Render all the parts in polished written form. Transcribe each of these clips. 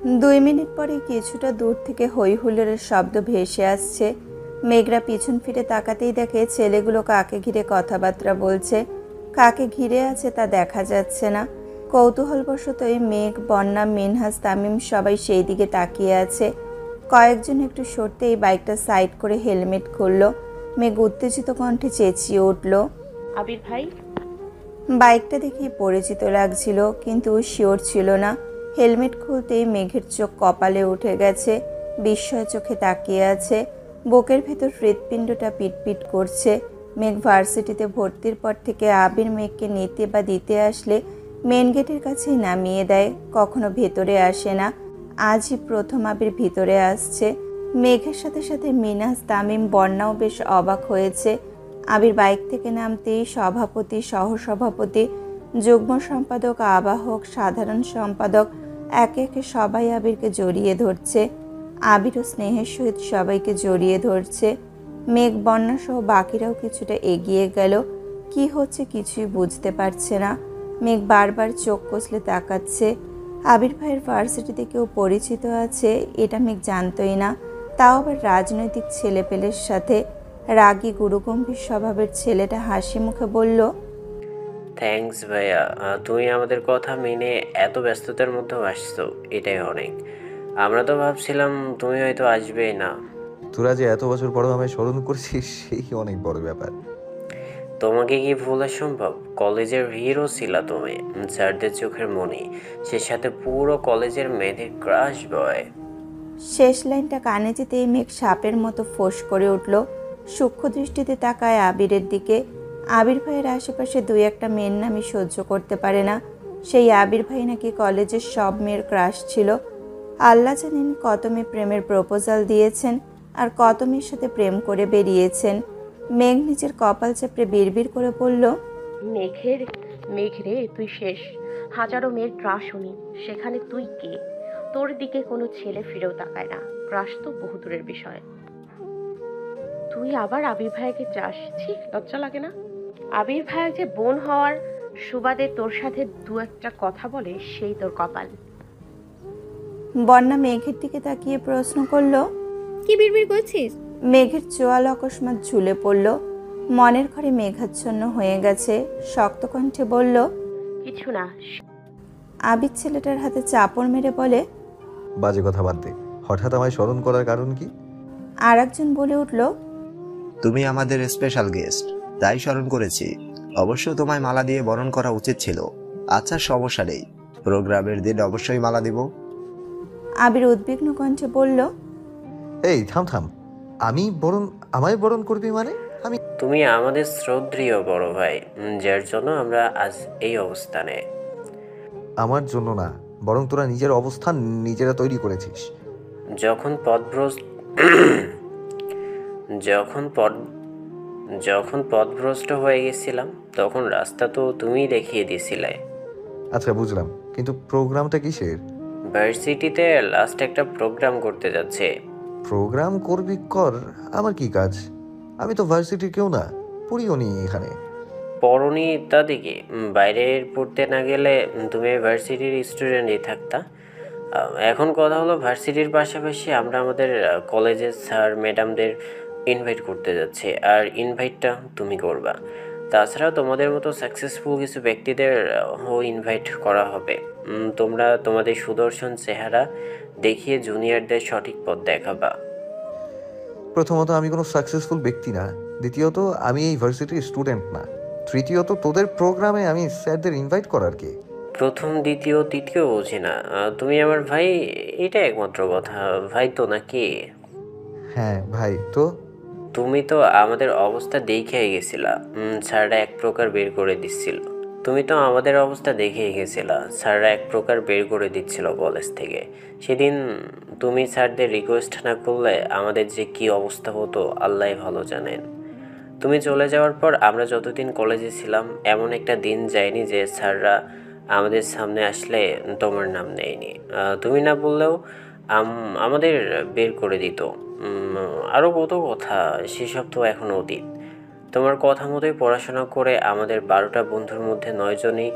2 minute পরে কিছুটা দূর থেকে হৈ হুল্লোড়ের শব্দ ভেসে আসছে। মেঘরা পিছন ফিরে তাকাতেই দেখে ছেলেগুলো কাকে ঘিরে কথাবার্তা বলছে। কাকে ঘিরে আছে তা দেখা যাচ্ছে না। কৌতূহলবশতই মেঘ, বন্যা, মিনহাজ, তামিম সবাই সেই দিকে তাকিয়ে আছে। কয়েকজন একটু সরতেই বাইকটা সাইড করে হেলমেট খুলল। মেঘ উত্তেজিত কণ্ঠে চেঁচিয়ে উঠল, আবির ভাই। বাইকটা দেখেই পরিচিত লাগছিল, কিন্তু শিওর ছিল না। হেলমেট খুলতেই মেঘের চোখ কপালে উঠে গেছে। বিস্ময় চোখে তাকিয়ে আছে। বুকের ভেতর হৃৎপিণ্ডটা পিটপিট করছে। মেঘ ভার্সিটিতে ভর্তির পর থেকে আবির মেঘকে নিতে বা দিতে আসলে মেন গেটের কাছেই নামিয়ে দেয়, কখনো ভেতরে আসে না। আজই প্রথম আবির ভিতরে আসছে। মেঘের সাথে সাথে মিনাজ, তামিম, বন্যাও বেশ অবাক হয়েছে। আবির বাইক থেকে নামতেই সভাপতি, সহসভাপতি, যুগ্ম সম্পাদক, আবাহক, সাধারণ সম্পাদক একে একে সবাই আবিরকে জড়িয়ে ধরছে। আবিরও স্নেহের সহিত সবাইকে জড়িয়ে ধরছে। মেঘ, বন্যা সহ বাকিরাও কিছুটা এগিয়ে গেল। কি হচ্ছে কিছুই বুঝতে পারছে না। মেঘ বারবার চোখ কষলে তাকাচ্ছে। আবির ভাইয়ের ভার্সিটিতে কেউ পরিচিত আছে এটা মেঘ জানতই না, তাও আবার রাজনৈতিক ছেলেপেলের সাথে। রাগী গুরুগম্ভীর স্বভাবের ছেলেটা হাসি মুখে বলল, থ্যাঙ্কস ভাইয়া, তুমি আমাদের কথা মেনে এত ব্যস্ততার মধ্যেও আসছো, এটাই অনেক। আমরা তো ভাবছিলাম তুমি হয়তো আসবেই না। তোরা যে এত বছর পরেও আমায় স্মরণ করছিস সেই অনেক বড় ব্যাপার। তোমাকে কি ভোলা সম্ভব? কলেজের হিরো ছিলা তুমি, স্যারদের চোখের মণি, সে সাথে পুরো কলেজের মেয়েদের ক্রাশ বয়। শেষ লাইনটা কানে যেতেই মেঘ সাপের মতো ফোঁস করে উঠল। সূক্ষ্ম দৃষ্টিতে তাকায় আবিরের দিকে। আবির ভাইয়ের আশেপাশে 2-1 মেয়ের নামই সহ্য করতে পারে না। সেই আবির ভাই নাকি কলেজের সব মেয়ের ক্রাশ ছিল। আল্লাহ জানেন কত মেয়ে প্রেমের প্রপোজাল দিয়েছেন আর কত মেয়ের সাথে প্রেম করে বেরিয়েছেন। মেঘ নিজের কপাল চেপড়ে বিড়বিড় করে বলল, মেঘ রে, তুই শেষ। হাজারো মেয়ের ক্রাশ শুনি, সেখানে তুই কে? তোর দিকে কোনো ছেলে ফিরেও তাকায় না। ক্রাশ তো বহু দূরের বিষয়। তুই আবার আবির ভাইয়াকে চাস? ছি, লজ্জা লাগে না? আবির ভাইয়া যে বোন হওয়ার সুবাদে তোর সাথে 2-1 কথা বলে, সেই তোর কপাল। বন্যা মেঘের দিকে তাকিয়ে প্রশ্ন করল, কি বিড়বিড় করছিস? মেঘের চোয়াল অকস্মাৎ ঝুলে পড়ল। মনের ঘরে মেঘাচ্ছন্ন হয়ে গেছে। শক্ত কণ্ঠে বলল, কিছু না। আবির ছেলেটার হাতে চাপড় মেরে বলে, বাজে কথা বাদ দে, হঠাৎ আমায় স্মরণ করার কারণ কি? আর একজন বলে উঠল, তুমি আমাদের স্পেশাল গেস্ট, তাই স্মরণ করেছি। অবশ্য তোমায় মালা দিয়ে বরণ করা উচিত ছিল। আচ্ছা, সমস্যা নেই, প্রোগ্রামের দিন অবশ্যই মালা দিব। আবির উদ্বিগ্ন কণ্ঠে বলল, এই থাম থাম, আমায় বরণ করবি মানে? আমি তুমি আমাদের শ্রদ্ধেয় বড় ভাই, যার জন্য আমরা আজ এই অবস্থানে। আমার জন্য না, বরং তোরা নিজের অবস্থান নিজেরা তৈরি করেছিস। যখন পথভ্রষ্ট যখন পথ যখন পথভ্রষ্ট হয়ে গেছিলাম, তখন রাস্তা তো তুমিই দেখিয়ে দিয়েছিলে। আচ্ছা বুঝলাম, কিন্তু প্রোগ্রামটা কিসের? ভার্সিটিতে লাস্ট একটা প্রোগ্রাম করতে যাচ্ছে। প্রোগ্রাম করবি কর, আমার কি কাজ? আমি তো ভার্সিটির কেউ না, পড়িও নি এখানে। পড়নি ইত্যাদি কি? বাইরের পড়তে না গেলে তুমি ভার্সিটির স্টুডেন্টই থাকতা। এখন কথা হলো, ভার্সিটির পাশাপাশি আমরা আমাদের কলেজের স্যার ম্যাডামদের ইনভাইট করতে যাচ্ছি, আর ইনভাইটটা তুমি করবা। তাছাড়া তোমাদের মতো সাকসেসফুল কিছু ব্যক্তিদের ইনভাইট করা হবে। তোমরা তোমাদের সুদর্শন চেহারা দেখিয়ে জুনিয়রদের সঠিক পথ দেখাবা। প্রথমত আমি কোনো সাকসেসফুল ব্যক্তি না, দ্বিতীয়ত আমি এই ভার্সিটির স্টুডেন্ট না, তৃতীয়ত তোদের প্রোগ্রামে আমি স্যারদের ইনভাইট করার কে? প্রথম, দ্বিতীয়, তৃতীয় বুঝি না। তুমি আমার ভাই, এটা একমাত্র কথা। ভাই তো নাকি? হ্যাঁ ভাই তো। তুমি তো আমাদের অবস্থা দেখেই গেছিলা, স্যাররা এক প্রকার বের করে দিচ্ছিল। তুমি তো আমাদের অবস্থা দেখেই গেছিলা, স্যাররা এক প্রকার বের করে দিচ্ছিল কলেজ থেকে। সেদিন তুমি স্যারদের রিকোয়েস্ট না করলে আমাদের যে কি অবস্থা হতো আল্লাহই ভালো জানেন। তুমি চলে যাওয়ার পর আমরা যতদিন কলেজে ছিলাম, এমন একটা দিন যায়নি যে স্যাররা আমাদের সামনে আসলে তোমার নাম নেয়নি। তুমি না বললেও আমাদের বের করে দিত। আরও কত কথা, সেসব তো এখন অতীত। তোমার কথা মতোই পড়াশোনা করে আমাদের 12টা বন্ধুর মধ্যে 9 জনই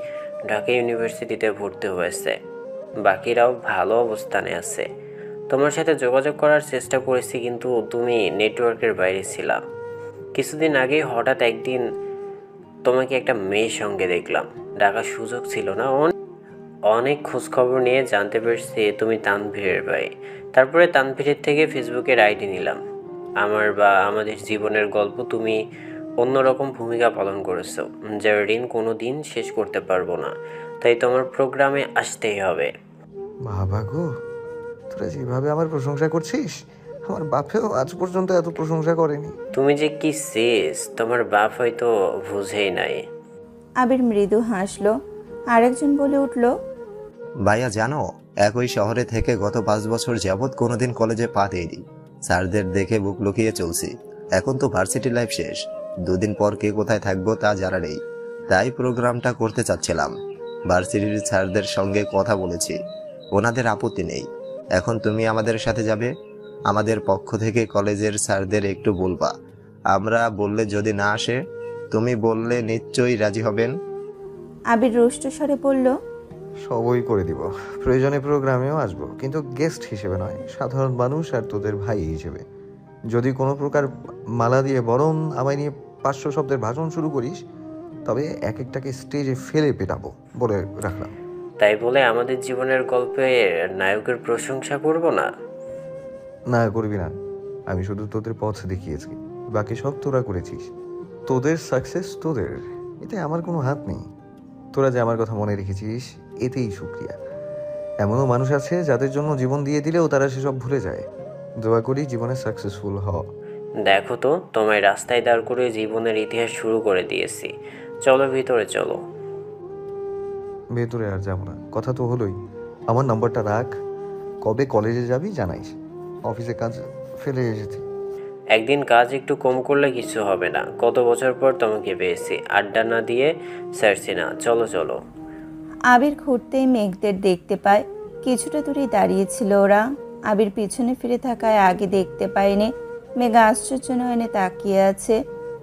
ঢাকা ইউনিভার্সিটিতে ভর্তি হয়েছে। বাকিরাও ভালো অবস্থানে আছে। তোমার সাথে যোগাযোগ করার চেষ্টা করেছি, কিন্তু তুমি নেটওয়ার্কের বাইরে ছিলা। কিছুদিন আগে হঠাৎ একদিন তোমাকে একটা মেয়ের সঙ্গে দেখলাম। ডাকার সুযোগ ছিল না। অনেক খোঁজখবর নিয়ে জানতে পেরেছি তুমি তানভীরের ভাই। তারপরে তানভীরের থেকে ফেসবুকের আইডি নিলাম। আমাদের জীবনের গল্প তুমি অন্যরকম ভূমিকা পালন করেছো, যার ঋণ কোনো দিন শেষ করতে পারবো না। তাই তোমার প্রোগ্রামে আসতেই হবে। বাবা গো, তোরা যেভাবে আমার প্রশংসা করছিস, আমার বাপেও আজ পর্যন্ত এত প্রশংসা করেনি। তুমি যে কি শেষ, তোমার বাপ হয়তো বুঝেই নাই। আবির মৃদু হাসলো। আরেকজন বলে উঠল, ভাইয়া জানো, একই শহরে থেকে গত 5 বছর যাবৎ কোনোদিন কলেজে পা দেয়নি। স্যারদের দেখে বুক লুকিয়ে চলছি। এখন তো ভার্সিটি লাইফ শেষ, 2 দিন পর কে কোথায় থাকবো তা জানা নেই। তাই প্রোগ্রামটা করতে চাচ্ছিলাম। ভার্সিটির স্যারদের সঙ্গে কথা বলেছি, ওনাদের আপত্তি নেই। এখন তুমি আমাদের সাথে যাবে। আমাদের পক্ষ থেকে কলেজের স্যারদের একটু বলবা। আমরা বললে যদি না আসে, তুমি বললে নিশ্চয়ই রাজি হবেন। আবির রুষ্ট স্বরে বলল, সবই করে দিব, প্রয়োজনে প্রোগ্রামেও আসবো, কিন্তু গেস্ট হিসেবে নয়, সাধারণ মানুষ আর তোদের ভাই হিসেবে। যদি কোনো প্রকার মালা দিয়ে বরং আমায় নিয়ে 500 শব্দের ভাষণ শুরু করিস, তবে এক একটাকে স্টেজে ফেলে পেটাবো বলে রাখলাম। তাই বলে আমাদের জীবনের গল্পের নায়কের প্রশংসা করব না? না, করবি না। আমি শুধু তোদের পথ দেখিয়েছি, বাকি সব তোরা করেছিস। তোদের সাকসেস তোদের, এতে আমার কোনো হাত নেই। তোরা যে আমার কথা মনে রেখেছিস, এতেই শুক্রিয়া। এমনও মানুষ আছে যাদের জন্য জীবন দিয়ে দিলেও তারা সেসব ভুলে যায়। দোয়া করি জীবনে সাকসেসফুল হও। দেখো তো, তোমায় রাস্তায় দাঁড় করে জীবনের ইতিহাস শুরু করে দিয়েছি। চলো ভিতরে চলো। ভেতরে আর যাবো না, কথা তো হলোই। আমার নাম্বারটা রাখ, কবে কলেজে যাবি জানাইস। অফিসে কাজ ফেলে এসেছি। একদিন কাজ একটু কম করলে কিছু হবে না। কত বছর পর তোমাকে পেয়েছি, আড্ডা না দিয়ে ছাড়ছি না। চলো চলো। আবির ঘুরতেই মেঘদের দেখতে পায়। কিছুটা দূরেই দাঁড়িয়েছিল ওরা। আবির পিছনে ফিরে থাকায় আগে দেখতে পায়নি। মেঘ আশ্চর্য নয়নে তাকিয়ে আছে।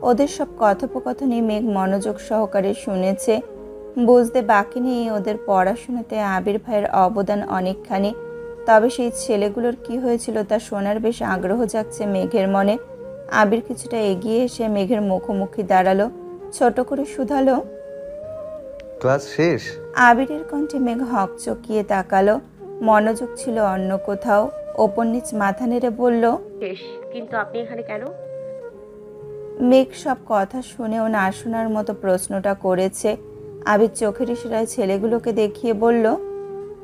ওদের সব কথোপকথনই মেঘ মনোযোগ সহকারে শুনেছে। বুঝতে বাকি নেই ওদের পড়াশোনাতে আবির ভাইয়ের অবদান অনেকখানি। তবে সেই ছেলেগুলোর কি হয়েছিল তা শোনার বেশ আগ্রহ জাগছে মেঘের মনে। আবির কিছুটা এগিয়ে এসে মেঘের মুখোমুখি দাঁড়ালো, ছোট করে শুধালো, ক্লাস শেষ? আবিরের কণ্ঠে মেঘ হকচকিয়ে তাকালো। মনোযোগ ছিল অন্য কোথাও। ওপর নিচ মাথা নেড়ে বলল, শেষ, কিন্তু আপনি এখানে কেন? মেঘ সব কথা শুনেও না শোনার মতো প্রশ্নটা করেছে। আবির চোখের ইশারায় ছেলেগুলোকে দেখিয়ে বলল,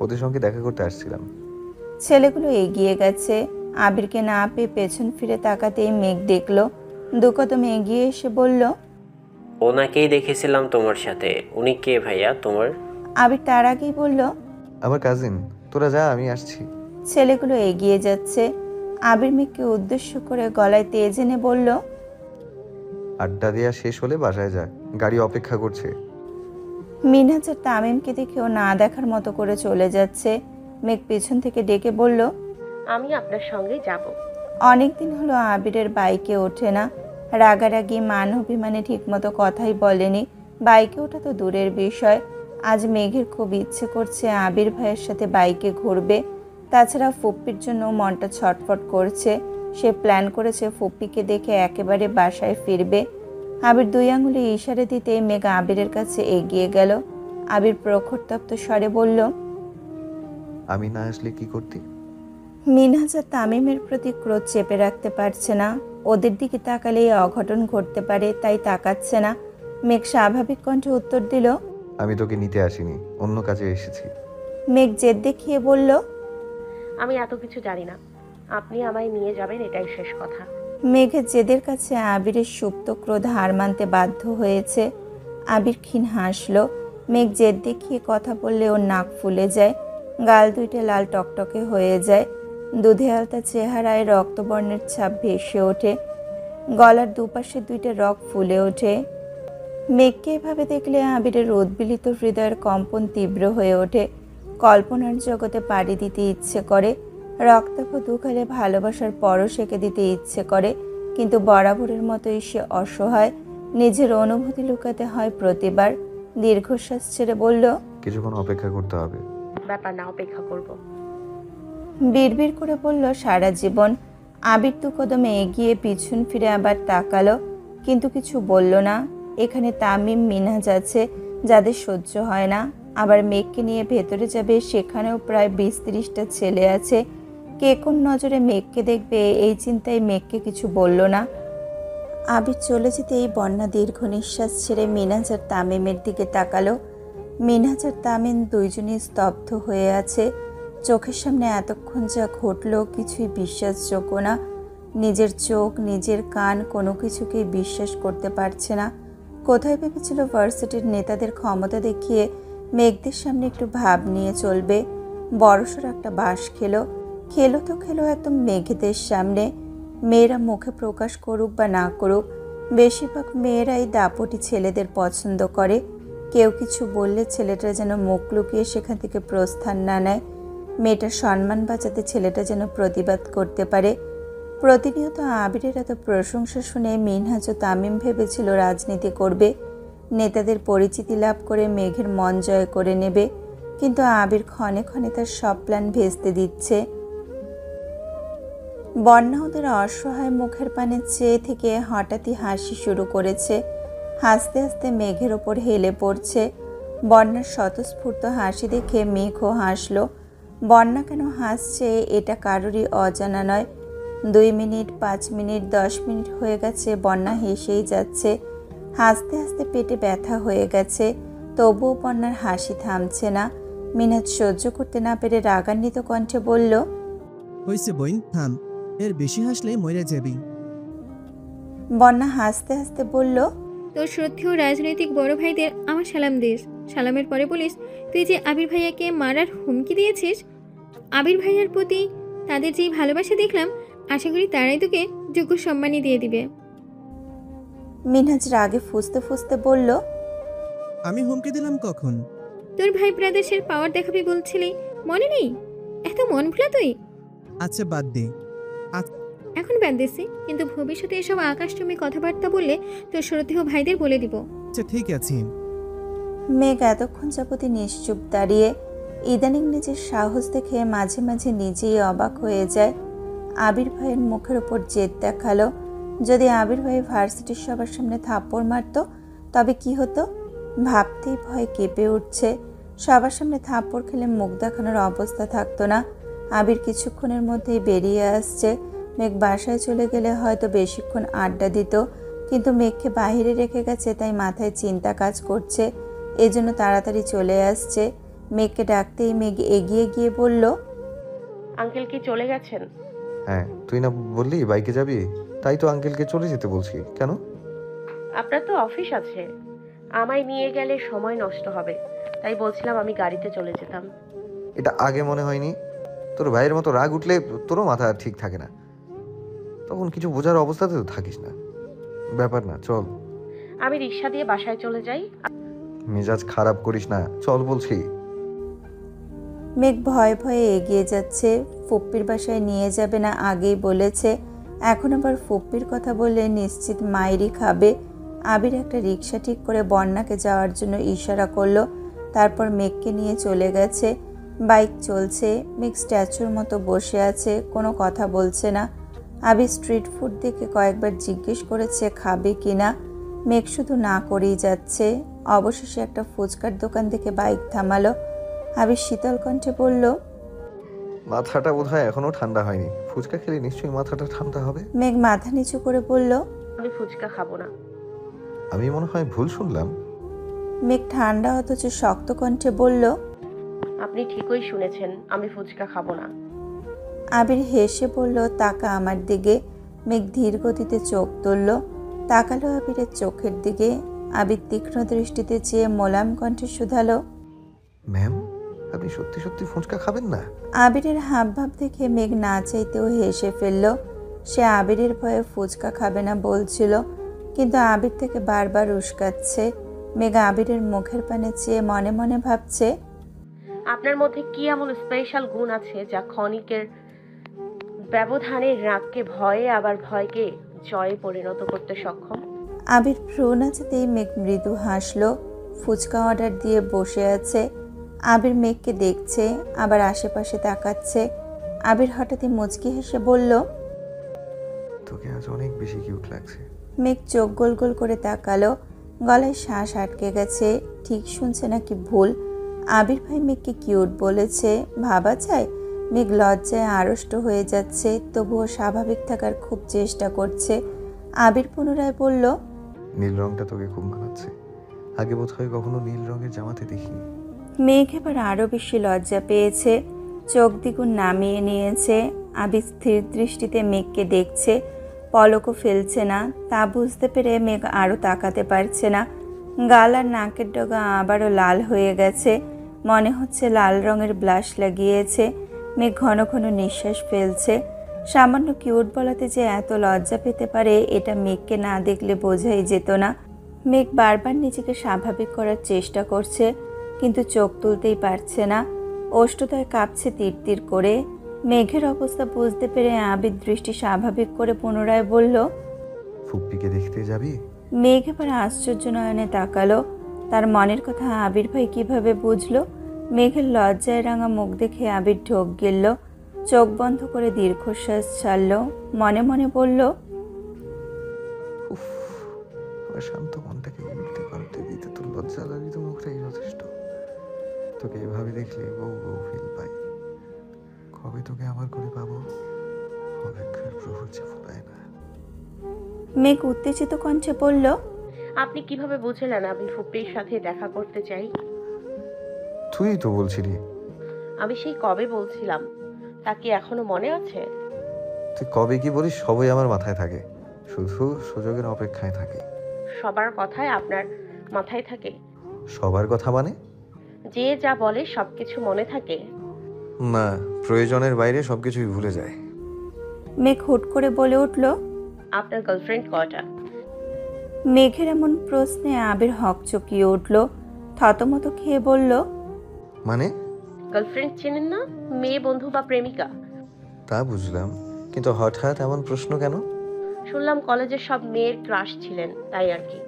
ওদের সঙ্গে দেখা করতে আসছিলাম। ছেলেগুলো এগিয়ে গেছে। আবিরকে না পেয়ে পেছন ফিরে তাকাতেই মেঘ দেখলো। দু কদম এগিয়ে এসে বলল, ওনাকেই দেখেছিলাম তোমার সাথে। উনি কে ভাইয়া তোমার? আবির তার আগেই বলল, আমার কাজিন। তোরা যা, আমি আসছি। ছেলেগুলো এগিয়ে যাচ্ছে। আবির মেঘকে উদ্দেশ্য করে গলায় তেজ এনে বলল, আড্ডা দেওয়া শেষ হলে বাসায় যা, গাড়ি অপেক্ষা করছে। মিনহাজ আর তামিমকে দেখেও না দেখার মতো করে চলে যাচ্ছে। মেঘ পেছন থেকে ডেকে বলল, আমি আপনার সঙ্গে যাব। অনেকদিন হলো আবিরের বাইকে ওঠে না। রাগারাগি মান অভিমানে ঠিকমতো কথাই বলেনি। বাইকে ওঠা তো দূরের বিষয়, আজ মেঘের খুব ইচ্ছে করছে আবির ভাইয়ের সাথে বাইকে ঘুরবে। তাছাড়া ফুপ্পির জন্য মনটা ছটফট করছে। সে প্ল্যান করেছে ফুপ্পিকে দেখে একেবারে বাসায় ফিরবে। আবির 2 আঙুলে ইশারা দিতে মেঘ আবিরের কাছে এগিয়ে গেল। আবির প্রখরতপ্ত স্বরে বলল, আমি না আসলে কি করতি? মিনহাজ আর তামিমের প্রতি ক্রোধ চেপে রাখতে পারছে না। ওদের দিকে তাকালেই অঘটন ঘটতে পারে, তাই তাকাচ্ছে না। মেঘ স্বাভাবিক কণ্ঠে উত্তর দিল, আমি তোকে নিতে আসিনি, অন্য কাজে এসেছি। মেঘ জেদ দেখিয়ে বলল, আমি এত কিছু জানি না। আপনি আমায় নিয়ে যাবেন, এটাই শেষ কথা। মেঘের জেদের কাছে আবিরের সুপ্ত ক্রোধ হার মানতে বাধ্য হয়েছে। আবির ক্ষীণ হাসল। মেঘ জেদ দেখিয়ে কথা বললে ওর নাক ফুলে যায়, গাল দুইটা লাল টকটকে হয়ে যায়, দুধে আলতা চেহারায় রক্তবর্ণের ছাপ ভেসে ওঠে, গলার দুপাশে 2টা রগ ফুলে ওঠে। মেঘকে এভাবে দেখলে আবিরের উদ্বেলিত হৃদয়ের কম্পন তীব্র হয়ে ওঠে। কল্পনার জগতে পাড়ি দিতে ইচ্ছে করে, রক্তাভ দুখালে ভালোবাসার পরশ এঁকে দিতে ইচ্ছে করে, কিন্তু বরাবরের মতোই সে অসহায়। নিজের অনুভূতি লুকাতে হয় প্রতিবার। দীর্ঘশ্বাস ছেড়ে বলল, কিছুক্ষণ অপেক্ষা করতে হবে। ব্যাপার না, অপেক্ষা করব। বিড়বিড় করে বলল সারা জীবন। আবির দু কদমে এগিয়ে পিছন ফিরে আবার তাকালো, কিন্তু কিছু বলল না। এখানে তামিম, মিনহাজ আছে যাদের সহ্য হয় না, আবার মেঘকে নিয়ে ভেতরে যাবে, সেখানেও প্রায় 20-30টা ছেলে আছে। কে কোন নজরে মেঘকে দেখবে এই চিন্তায় মেঘকে কিছু বলল না। আবির চলে যেতেই বন্যা দীর্ঘ নিঃশ্বাস ছেড়ে মিনহাজ আর তামিমের দিকে তাকালো। মিনহাজ আর তামিম দুইজনই স্তব্ধ হয়ে আছে। চোখের সামনে এতক্ষণ যা ঘটল কিছুই বিশ্বাসযোগ্য না। নিজের চোখ, নিজের কান, কোনো কিছুকেই বিশ্বাস করতে পারছে না। কোথায় ভেবেছিল ভার্সিটির নেতাদের ক্ষমতা দেখিয়ে মেঘদের সামনে একটু ভাব নিয়ে চলবে। বড়সড় একটা বাঁশ খেলো তো খেলো একদম মেঘদের সামনে। মেয়েরা মুখে প্রকাশ করুক বা না করুক, বেশিরভাগ মেয়েরাই দাপটি ছেলেদের পছন্দ করে। কেউ কিছু বললে ছেলেটা যেন মুখ লুকিয়ে সেখান থেকে প্রস্থান না নেয়। মেয়েটার সম্মান বাঁচাতে ছেলেটা যেন প্রতিবাদ করতে পারে। প্রতিনিয়ত আবিরের এত প্রশংসা শুনে মিনহাজ ও তামিম ভেবেছিল রাজনীতি করবে, নেতাদের পরিচিতি লাভ করে মেঘের মন জয় করে নেবে। কিন্তু আবির ক্ষণে ক্ষণে তার সব প্ল্যান ভেস্তে দিচ্ছে। বন্যা ওদের অসহায় মুখের পানে চেয়ে থেকে হঠাৎই হাসি শুরু করেছে। হাসতে হাসতে মেঘের ওপর হেলে পড়ছে। বন্যার স্বতঃস্ফূর্ত হাসি দেখে মেঘও হাসল। বন্যা কেন হাসছে এটা কারোরই অজানা নয়। 2 মিনিট, 5 মিনিট, 10 মিনিট হয়ে গেছে, বন্যা হেসেই যাচ্ছে। হাসতে হাসতে পেটে ব্যথা হয়ে গেছে, তবুও বন্যার হাসি থামছে না। মিনহাজ সহ্য করতে না পেরে রাগান্বিত কণ্ঠে বলল, হইছে বইন, থাম, এর বেশি হাসলে মরে যাবি। বন্যা হাসতে হাসতে বলল, তোর শ্রদ্ধেয় রাজনৈতিক বড় ভাইদের আমার সালাম দিস। সালামের পরে বলিস তুই যে আবির ভাইয়াকে মারার হুমকি দিয়েছিস। আবির ভাইয়ার প্রতি তাদের যেই ভালোবাসা দেখলাম, আশা করি তারাই তোকে যোগ্য সম্মানই দিয়ে দিবে। মিনহাজ রাগে ফুঁসতে ফুঁসতে বলল, আমি হুমকি দিলাম কখন? তোর ভাই ব্রাদার্সের পাওয়ার দেখাবি বলছিলি, মনে নেই? এত মন ভোলা তুই। আচ্ছা বাদ দে। এখন বাদ দিছি, কিন্তু ভবিষ্যতে এসব আকাশচুম্বী কথাবার্তা বললে তোর শ্রদ্ধেয় ভাইদের বলে দিব। আচ্ছা ঠিক আছে। মেঘ এতক্ষণ যাবতী নিশ্চুপ দাঁড়িয়ে। ইদানিং নিজের সাহস দেখে মাঝে মাঝে নিজেই অবাক হয়ে যায়। আবির ভাইয়ের মুখের ওপর জেদ দেখালো। যদি আবির ভাই ভার্সিটির সবার সামনে থাপ্পড় মারত তবে কি হতো? ভাবতেই ভয় কেঁপে উঠছে। সবার সামনে থাপ্পড় খেলে মুখ দেখানোর অবস্থা থাকতো না। আবির কিছুক্ষণের মধ্যেই বেরিয়ে আসছে। মেঘ বাসায় চলে গেলে হয়তো বেশিক্ষণ আড্ডা দিত, কিন্তু মেঘকে বাইরে রেখে গেছে, তাই মাথায় চিন্তা কাজ করছে। এজন্য তাড়াতাড়ি চলে আসছে। মেঘকে ডাকতেই মেঘ এগিয়ে গিয়ে বলল, আঙ্কেল কি চলে গেছেন? হ্যাঁ, তুই না বললি বাইকে যাবি, তাই তো আঙ্কেলকে চলে যেতে বলছি। কেন? আপনার তো অফিস আছে, আমায় নিয়ে গেলে সময় নষ্ট হবে, তাই বলছিলাম আমি গাড়িতে চলে যেতাম। এটা আগে মনে হয়নি? তোর ভাইয়ের মতো রাগ উঠলে তোরও মাথা ঠিক থাকে না, তখন কিছু বোঝার অবস্থাতে তো থাকিস না। ব্যাপার না, চল। আমি রিক্সা দিয়ে বাসায় চলে যাই। মেজাজ খারাপ করিস না, চল বলছি। মেঘ ভয়ে ভয়ে এগিয়ে যাচ্ছে। ফুপ্পির বাসায় নিয়ে যাবে না আগেই বলেছে, এখন আবার ফুপ্পির কথা বললে নিশ্চিত মাইরি খাবে। আবির একটা রিক্সা ঠিক করে বন্যাকে যাওয়ার জন্য ইশারা করলো, তারপর মেঘকে নিয়ে চলে গেছে। বাইক চলছে, মেঘ স্ট্যাচুর মতো বসে আছে, কোনো কথা বলছে না। আবির স্ট্রিট ফুড দেখে কয়েকবার জিজ্ঞেস করেছে খাবে কিনা, মেঘ শুধু না করেই যাচ্ছে। অবশেষে একটা ফুচকার দোকান থেকে বাইক থামালো। আবির শীতল কণ্ঠে বলল, মাথাটা বোধহয় এখনো ঠান্ডা হয়নি, ফুচকা খেলে নিশ্চয়ই মাথাটা ঠান্ডা হবে। মেঘ মাথা নিচু করে বলল, আমি ফুচকা খাবো না। আমি মনে হয় ভুল শুনলাম। মেঘ ঠান্ডা অথচ শক্ত কণ্ঠে বলল, আপনি ঠিকই শুনেছেন, আমি ফুচকা খাবো না। আবির হেসে বলল, তাকা আমার দিকে। মেঘ ধীর গতিতে চোখ তুলল, তাকালো আবিরের চোখের দিকে। আবির তীক্ষ্ণ দৃষ্টিতে চেয়ে মোলাম কণ্ঠে শুধালো, ম্যাম, আপনি সত্যি সত্যি ফুচকা খাবেন না? আবিরের হাবভাব দেখে মেঘ না চাইতেও হেসে ফেলল। সে আবিরের ভয়ে ফুচকা খাবে না বলছিল, কিন্তু আবির থেকে বারবার উস্কাচ্ছে। মেঘ আবিরের মুখের পানে চেয়ে মনে মনে ভাবছে, আপনার মধ্যে কি এমন স্পেশাল গুণ আছে যা ক্ষণিকের ব্যবধানে রাগকে ভয়ে আবার ভয়কে জয়ে পরিণত করতে সক্ষম? আবির ভ্রু নাচাতেই মেঘ মৃদু হাসল। ফুচকা অর্ডার দিয়ে বসে আছে। আবির মেঘকে দেখছে, আবার আশেপাশে তাকাচ্ছে। আবির হঠাৎই মুচকি হেসে বলল, তোকে আজ অনেক বেশি কিউট লাগছে। মেঘ চোখ গোল গোল করে তাকালো, গলায় শ্বাস আটকে গেছে। ঠিক শুনছে নাকি ভুল? আবির ভাই মেঘকে কিউট বলেছে, ভাবা যায়? মেঘ লজ্জায় আড়ষ্ট হয়ে যাচ্ছে, তবুও স্বাভাবিক থাকার খুব চেষ্টা করছে। আবির পুনরায় বলল, নীল রংটা তোকে খুব মানাচ্ছে। আগে বোধহয় কখনো নীল রঙের জামাতে দেখিনি। মেঘ এবার আরও বেশি লজ্জা পেয়েছে, চোখ দ্বিগুণ নামিয়ে নিয়েছে। আবির স্থির দৃষ্টিতে মেঘকে দেখছে, পলকও ফেলছে না। তা বুঝতে পেরে মেঘ আরও তাকাতে পারছে না। গাল আর নাকের ডগা আবারও লাল হয়ে গেছে, মনে হচ্ছে লাল রঙের ব্লাশ লাগিয়েছে। মেঘ ঘন ঘন নিঃশ্বাস ফেলছে। সামান্য কিউট বলাতে যে এত লজ্জা পেতে পারে এটা মেঘকে না দেখলে বোঝাই যেত না। মেঘ বারবার নিজেকে স্বাভাবিক করার চেষ্টা করছে, কিন্তু চোখ তুলতেই পারছে না। ওষ্ঠদয় কাঁপছে তিরতির করে। মেঘের অবস্থা বুঝতে পেরে আবির দৃষ্টি স্বাভাবিক করে পুনরায় বলল, ফুপ্পিকে দেখতে যাবি? মেঘ এবার আশ্চর্য নয়নে তাকালো। তার মনের কথা আবির ভাই কিভাবে বুঝলো? মেঘের লজ্জায় রাঙা মুখ দেখে আবির ঢোক গেলল, চোখ বন্ধ করে দীর্ঘশ্বাস ছাড়ল। মনে মনে বলল, উফ, আমার শান্ত মনটাকে উল্টে পাল্টে দিতে তোর লজ্জা লালিত মুখটাই যথেষ্ট। তোকে এভাবে দেখলে বউ বউ ফিল পাই। কবে তোকে আমার করে পাবো? অপেক্ষার প্রহর যে ফুরায় না। মেঘ উত্তেজিত কণ্ঠে বলল, আপনি কিভাবে বুঝলেন আমি ফুপির সাথে দেখা করতে চাই? তুই তো বলছিলি। আমি সেই কবে বলছিলাম, তা কি এখনো মনে আছে? তুই কবে কি বলিস সবই আমার মাথায় থাকে, শুধু সুযোগের অপেক্ষায় থাকে। সবার কথায় আপনার মাথায় থাকে? সবার কথা মানে? যে যা বলে সবকিছু মনে থাকে? না, প্রয়োজনের বাইরে সবকিছুই ভুলে যায়। মেঘ হুট করে বলে উঠল। আপনার গার্লফ্রেন্ড কয়টা? মেঘের এমন প্রশ্নে আবির হকচকিয়ে উঠল, থতমত খেয়ে বলল, মানে? গার্লফ্রেন্ড চেনেন না? মেয়ে বন্ধু বা প্রেমিকা? তা বুঝলাম, কিন্তু হঠাৎ এমন প্রশ্ন কেন? শুনলাম কলেজের সব মেয়ের ক্রাশ ছিলেন, তাই আর কি।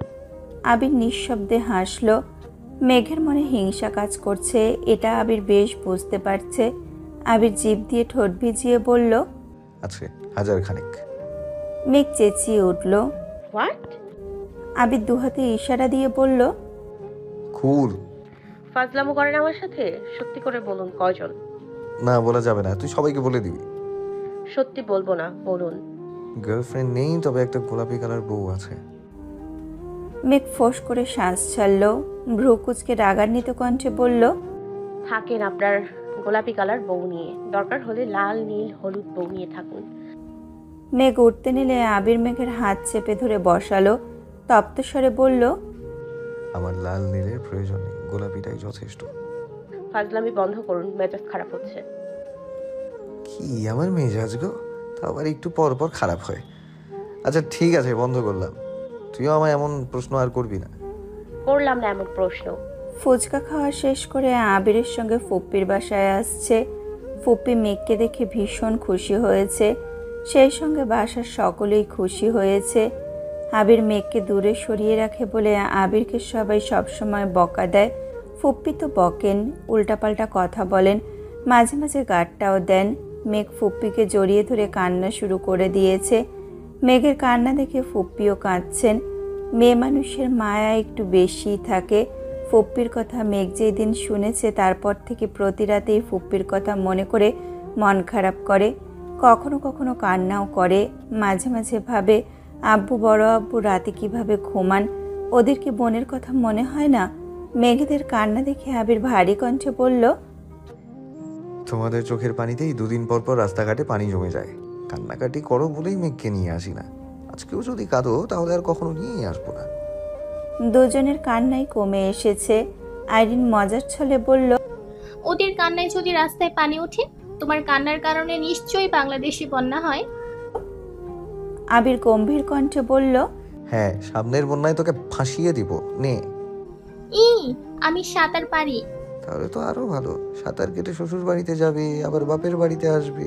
আবির নিঃশব্দে হাসল। মেঘের মনে হিংসা কাজ করছে, এটা আবির বেশ বুঝতে পারছে। আবির জিভ দিয়ে ঠোঁট ভিজিয়ে বলল, আছে হাজার খানিক। মেঘ চেঁচিয়ে উঠল। হোয়াট? আবির দুহাতে ইশারা দিয়ে বলল, কুল। ফাজলামো করেন আমার সাথে? সত্যি করে বলুন কয়জন? না, বলা যাবে না, তুই সবাইকে বলে দিবি। সত্যি বলবো না, বলুন। গার্লফ্রেন্ড নেই, তবে একটা গোলাপি কালার বউ আছে। মেঘ ফোঁস করে শ্বাস ছাড়ল, ভ্রু কুচকে রাগান্বিত কণ্ঠে বলল, থাকেন আপনার গোলাপি কালার বউ নিয়ে, দরকার হলে লাল নীল হলুদ বউ নিয়ে থাকুন। মেঘ উঠতে নিলে আবির মেঘের হাত চেপে ধরে বসালো, তপ্ত স্বরে বলল, আমার লাল নীলের প্রয়োজন নেই, গোলাপিটাই যথেষ্ট। ফাজলামি বন্ধ করুন, মেজাজ খারাপ হচ্ছে। কি আমার মেজাজ গো, তা আবার একটু পর পর খারাপ হয়। আচ্ছা ঠিক আছে, বন্ধ করলাম। তুইও আমায় এমন প্রশ্ন আর করবি না। করলাম না এমন প্রশ্ন। ফুচকা খাওয়া শেষ করে আবিরের সঙ্গে ফুপ্পির বাসায় আসছে। ফুপ্পি মেঘকে দেখে ভীষণ খুশি হয়েছে, সেই সঙ্গে বাসার সকলেই খুশি হয়েছে। আবির মেঘকে দূরে সরিয়ে রাখে বলে আবিরকে সবাই সবসময় বকা দেয়। ফুপ্পি তো বকেন, উল্টাপাল্টা কথা বলেন, মাঝে মাঝে গাঁটটাও দেন। মেঘ ফুপ্পিকে জড়িয়ে ধরে কান্না শুরু করে দিয়েছে। মেঘের কান্না দেখে ফুপ্পিও কাঁদছেন। মেয়ে মানুষের মায়া একটু বেশিই থাকে। ফুপ্পির কথা মেঘ যেই দিন শুনেছে তারপর থেকে প্রতি রাতেই ফুপ্পির কথা মনে করে মন খারাপ করে, কখনো কখনো কান্নাও করে। মাঝে মাঝে ভাবে, আব্বু বড় আব্বু রাতে কিভাবে ঘুমান, ওদের কি বোনের কথা মনে হয় না? মেঘেদের কান্না দেখে আবির ভারী কণ্ঠে বলল, তোমাদের চোখের পানিতেই দুদিন পর পর রাস্তাঘাটে পানি জমে যায়। কান্নাকাটি করো বলেই মেঘকে নিয়ে আসি না। আজকেও যদি কাঁদো তাহলে আর কখনো নিয়ে আসবো না। দুজনের কান্নাই কমে এসেছে। আইরিন মজার ছলে বলল, ওদের কান্নায় যদি রাস্তায় পানি ওঠে, তোমার কান্নার কারণে নিশ্চয়ই বাংলাদেশে বন্যা হয়। আবির গম্ভীর কণ্ঠে বলল, হ্যাঁ, সামনের বন্যায় তোকে ফাঁসিয়ে দিব নে। আমি সাঁতার পারি। তাহলে তো আরো ভালো, সাঁতার কেটে শ্বশুর বাড়িতে যাবে, আবার বাপের বাড়িতে আসবে।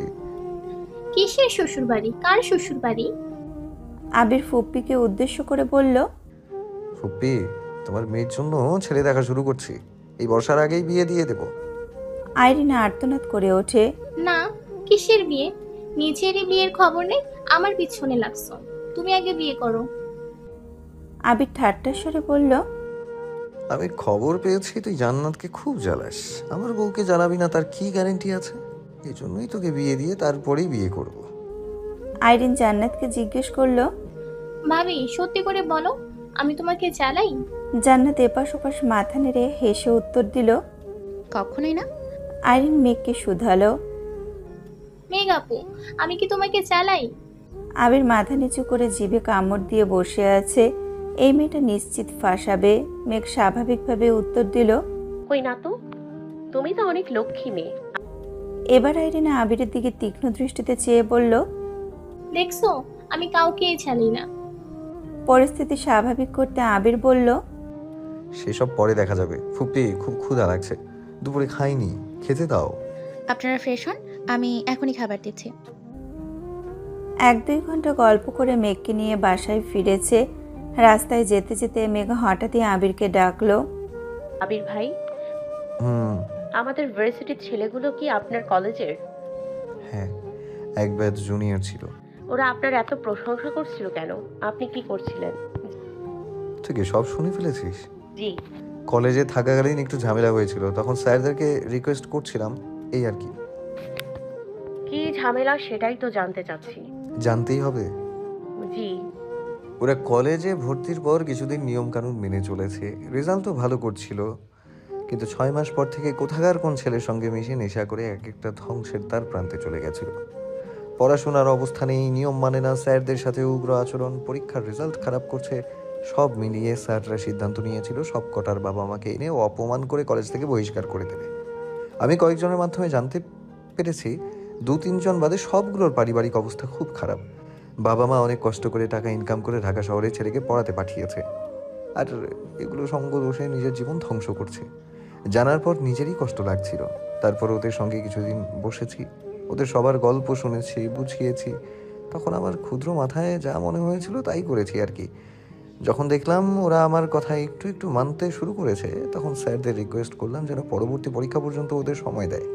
কিসের শ্বশুর বাড়ি? কার শ্বশুর বাড়ি? আবির ফুপ্পিকে উদ্দেশ্য করে বলল, ফুপ্পি, তোমার মেয়ের জন্য ছেলে দেখা শুরু করছি। এই বর্ষার আগেই বিয়ে দিয়ে দেব। আইরিন আর্তনাদ করে ওঠে। না, কিসের বিয়ে? নিজেরই বিয়ের খবর নেই, আমার পিছনে লাগছো। তুমি আগে বিয়ে করো। আবির ঠাট্টার স্বরে বলল, আমি খবর পেয়েছি তুই জান্নাতকে খুব জ্বালাস। আমার বউকে জ্বালাবি না তার কি গ্যারেন্টি আছে? এই জন্যই তোকে বিয়ে দিয়ে তারপরেই বিয়ে করব। আইরিন জান্নাতকে জিজ্ঞেস করলো, ভাবি সত্যি করে বলো, আমি তোমাকে জ্বালাই? জান্নাত এপাশ ওপাশ মাথা নেড়ে হেসে উত্তর দিল, কখনোই না। আইরিন মেঘকে শুধালো, মেঘ আপু, আমি কি তোমাকে জ্বালাই? আবির মাথা নিচু করে জিভে কামড় দিয়ে বসে আছে। এই মেয়েটা নিশ্চিত ফাঁসাবে। মেঘ স্বাভাবিকভাবে উত্তর দিল, কই না তো, তুমি তো অনেক লক্ষ্মী মেয়ে। এবার আইরিন আবিরের দিকে তীক্ষ্ণ দৃষ্টিতে চেয়ে বলল, দেখছো, আমি কাউকেই জ্বালি না। পরিস্থিতি স্বাভাবিক করতে আবির বলল, সেসব পরে দেখা যাবে। ফুপি খুব ক্ষুধা লাগছে, দুপুরে খাইনি, খেতে দাও। আপনারা ফ্রেশ হন, আমি এখনই খাবার দিচ্ছি। 1-2 ঘন্টা গল্প করে মেঘকে নিয়ে বাসায় ফিরেছে। রাস্তায় যেতে যেতে মেঘ হঠাৎই আবিরকে ডাকলো, আবির ভাই, আমাদের ভার্সিটির ছেলেগুলো কি আপনার কলেজের? হ্যাঁ, এক ব্যাচ জুনিয়র ছিল। ওরা আপনার এত প্রশংসা করছিল কেন? আপনি কি করছিলেন? তুই কি সব শুনে ফেলেছিস? জি। কলেজে থাকাকালীন একটু ঝামেলা হয়েছিল, তখন স্যারদেরকে রিকোয়েস্ট করছিলাম, এই আর কি। কি ঝামেলা সেটাই তো জানতে চাচ্ছি। জানতেই হবে। জি। ওরা কলেজে ভর্তির পর কিছুদিন নিয়ম কানুন মেনে চলেছে, রেজাল্টও ভালো করছিল, কিন্তু 6 মাস পর থেকে কোথাকার কোন ছেলের সঙ্গে মিশে নেশা করে এক একটা ধ্বংসের তার প্রান্তে চলে গেছিল। পড়াশোনার অবস্থা নেই, নিয়ম মানে না, স্যারদের সাথে উগ্র আচরণ, পরীক্ষার রেজাল্ট খারাপ করছে। সব মিলিয়ে স্যাররা সিদ্ধান্ত নিয়েছিল সব কটার বাবা মাকে এনে অপমান করে কলেজ থেকে বহিষ্কার করে দেবে। আমি কয়েকজনের মাধ্যমে জানতে পেরেছি 2-3 জন বাদে সবগুলোর পারিবারিক অবস্থা খুব খারাপ। বাবা মা অনেক কষ্ট করে টাকা ইনকাম করে ঢাকা শহরে ছেলেকে পড়াতে পাঠিয়েছে, আর এগুলো সঙ্গ দোষে নিজের জীবন ধ্বংস করছে। জানার পর নিজেরই কষ্ট লাগছিল। তারপর ওদের সঙ্গে কিছুদিন বসেছি, ওদের সবার গল্প শুনেছি, বুঝিয়েছি। তখন আমার ক্ষুদ্র মাথায় যা মনে হয়েছিল তাই করেছি আর কি। যখন দেখলাম ওরা আমার কথা একটু একটু মানতে শুরু করেছে, তখন স্যারদের রিকোয়েস্ট করলাম যেন পরবর্তী পরীক্ষা পর্যন্ত ওদের সময় দেয়।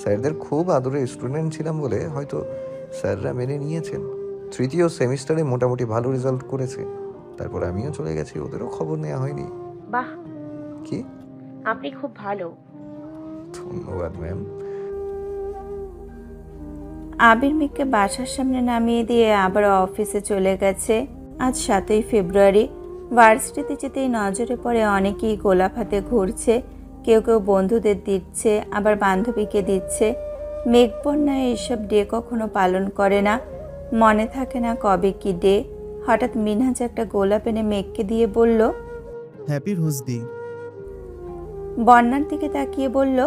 স্যারদের খুব আদরের স্টুডেন্ট ছিলাম বলে হয়তো স্যাররা মেনে নিয়েছেন। 3য় সেমিস্টারে মোটামুটি ভালো রেজাল্ট করেছে। তারপর আমিও চলে গেছি, ওদেরও খবর নেওয়া হয়নি। বাহ, কি? আপনি খুব ভালো। ধন্যবাদ ম্যাম। আবির মেঘকে বাসার সামনে নামিয়ে দিয়ে আবার অফিসে চলে গেছে। আজ 7ই ফেব্রুয়ারি। ভার্সিটিতে যেতেই নজরে পড়ে অনেকেই গোলাপ হাতে ঘুরছে। কেউ কেউ বন্ধুদের দিচ্ছে, আবার বান্ধবীকে দিচ্ছে। মেঘবন্যায় এইসব ডে কখনো পালন করে না, মনে থাকে না কবে কি ডে। হঠাৎ মিনহাজ একটা গোলাপ এনে মেঘকে দিয়ে বলল, হ্যাপি রোজ ডে। বন্যার দিকে তাকিয়ে বলল,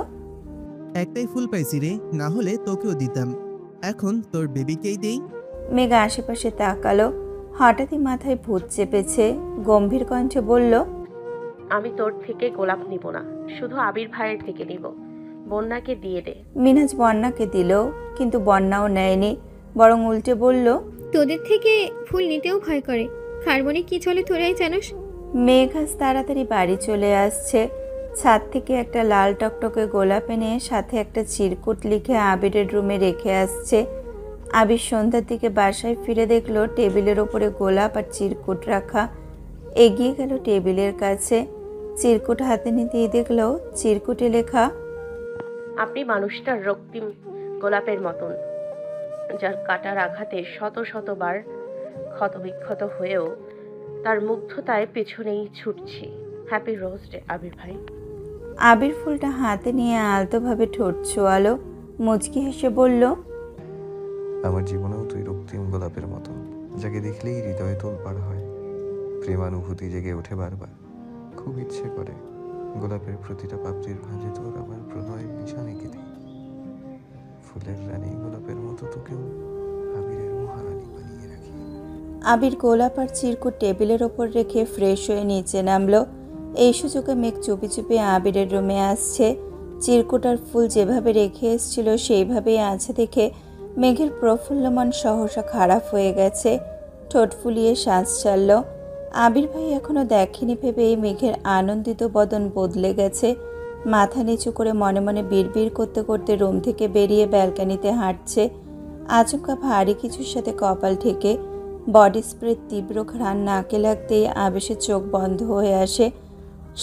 একটাই ফুল পাইছি রে, না হলে তোকেও দিতাম। এখন তোর বেবিকেই দেই। মেঘ আশেপাশে তাকালো। হঠাৎই মাথায় ভূত চেপেছে। গম্ভীর কণ্ঠে বলল, আমি তোর থেকে গোলাপ নিব না, শুধু আবির ভাইয়ের থেকে নিব। বন্যাকে দিয়ে দে। মিনহাজ বন্যাকে দিল, কিন্তু বন্যাও নেয়নি, বরং উল্টে বলল, তোদের থেকে ফুল নিতেও ভয় করে। খারবনে কি চলে তোরাই জানোস। মেঘ আজ তাড়াতাড়ি বাড়ি চলে আসছে। ছাদ থেকে একটা লাল টকটকে গোলাপ এনে সাথে একটা চিরকুট লিখে আবিরের রুমে রেখে আসছে। আবির সন্ধ্যার দিকে বাসায় ফিরে দেখলো টেবিলের ওপরে গোলাপ আর চিরকুট রাখা। এগিয়ে গেল টেবিলের কাছে, চিরকুট হাতে নিতেই দেখলো চিরকুটে লেখা, আপনি মানুষটার রক্তিম গোলাপের মতন, যার কাটার আঘাতে শত শতবার ক্ষতবিক্ষত হয়েও তার মুগ্ধতায় পেছনেই ছুটছি। হ্যাপি রোজ ডে আবির ভাই। আবির ফুলটা হাতে নিয়ে আলতোভাবে ঠোঁট ছোয়ালো, মুচকি হেসে বলল, আমার জীবনেও তুই রক্তিম গোলাপের মতন, যাকে দেখলেই হৃদয়ে তোলপাড় হয়, প্রেমানুভূতি জেগে ওঠে বারবার। খুব ইচ্ছে করে গোলাপের প্রতিটা পাপড়ির ভাঁজে তোর আমার প্রণয়ের নিশান এঁকে দিই। ফুলের রানী গোলাপের মতো তোকেও আবিরের মহারানী বানিয়ে রাখি। আবির গোলাপ আর চিরকুট টেবিলের ওপর রেখে ফ্রেশ হয়ে নিচে নামলো। এই সুযোগে মেঘ চুপি চুপি আবিরের রুমে আসছে। চিরকুট আর ফুল যেভাবে রেখে এসেছিল সেইভাবেই আছে দেখে মেঘের প্রফুল্ল মন সহসা খারাপ হয়ে গেছে। ঠোঁট ফুলিয়ে শ্বাস ছাড়ল। আবির ভাই এখনো দেখেনি ভেবেই মেঘের আনন্দিত বদন বদলে গেছে। মাথা নিচু করে মনে মনে বিড়বিড় করতে করতে রুম থেকে বেরিয়ে ব্যালকানিতে হাঁটছে। আচমকা ভারী কিছুর সাথে কপাল ঠেকে বডি স্প্রে তীব্র ঘ্রাণ নাকে লাগতেই আবেশে চোখ বন্ধ হয়ে আসে।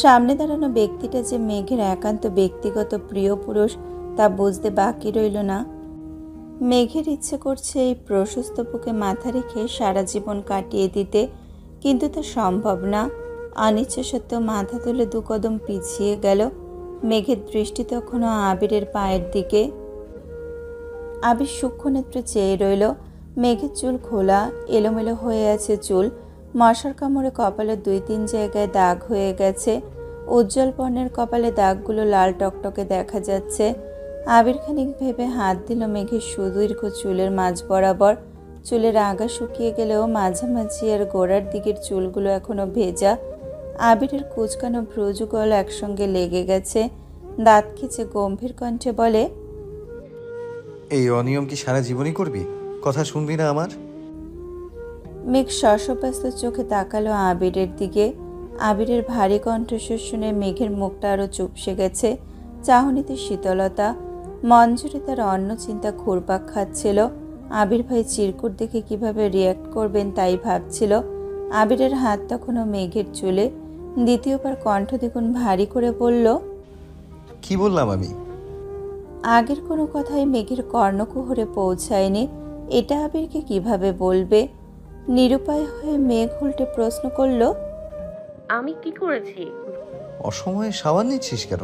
সামনে দাঁড়ানো ব্যক্তিটা যে মেঘের একান্ত ব্যক্তিগত প্রিয় পুরুষ তা বুঝতে বাকি রইল না। মেঘের ইচ্ছে করছে এই প্রশস্ত বুকে মাথা রেখে সারা জীবন কাটিয়ে দিতে, কিন্তু তা সম্ভব না। অনিচ্ছা সত্ত্বেও মাথা তুলে 2 কদম পিছিয়ে গেল। মেঘের দৃষ্টি তখনও আবিরের পায়ের দিকে। আবির সূক্ষ্ম নেত্রে চেয়ে রইল। মেঘের চুল খোলা, এলোমেলো হয়ে আছে চুল। মশার কামড়ে কপালে 2-3 জায়গায় দাগ হয়ে গেছে। উজ্জ্বল বর্ণের কপালে দাগগুলো লাল টকটকে দেখা যাচ্ছে। আবির খানিক ভেবে হাত দিল মেঘের সুদীর্ঘ চুলের মাঝ বরাবর। চুলের আগা শুকিয়ে গেলেও মাঝামাঝি আর গোড়ার দিকের চুলগুলো এখনো ভেজা। আবিরের কুচকানো ভ্রুযুগল একসঙ্গে লেগে গেছে। দাঁত খিচে গম্ভীর কণ্ঠে বলে, এই অনিয়ম কি সারা জীবনই করবি? কথা শুনবি না আমার? মেঘ শশব্যস্ত চোখে তাকালো আবিরের দিকে। আবিরের ভারী কণ্ঠস্বর শুনে মেঘের মুখটা আরো চুপসে গেছে। চাহনিতে শীতলতা, মন জুড়ে তার অন্য চিন্তা ঘুরপাক খাচ্ছিল। আবির ভাই চিরকুট দেখে কিভাবে রিয়াক্ট করবেন তাই ভাবছিল। আবিরের হাত তখনও মেঘের চুলে। দ্বিতীয়বার কণ্ঠ দ্বিগুণ ভারী করে বলল, কি বললাম আমি? আগের কোনো কথাই মেঘের কর্ণকুহরে পৌঁছায়নি। এটা আবিরকে কিভাবে বলবে? নিরুপায় হয়ে মেঘ উল্টে প্রশ্ন করল, আমি কি করেছি? অসময়ে সাবান নিচ্ছিস কেন?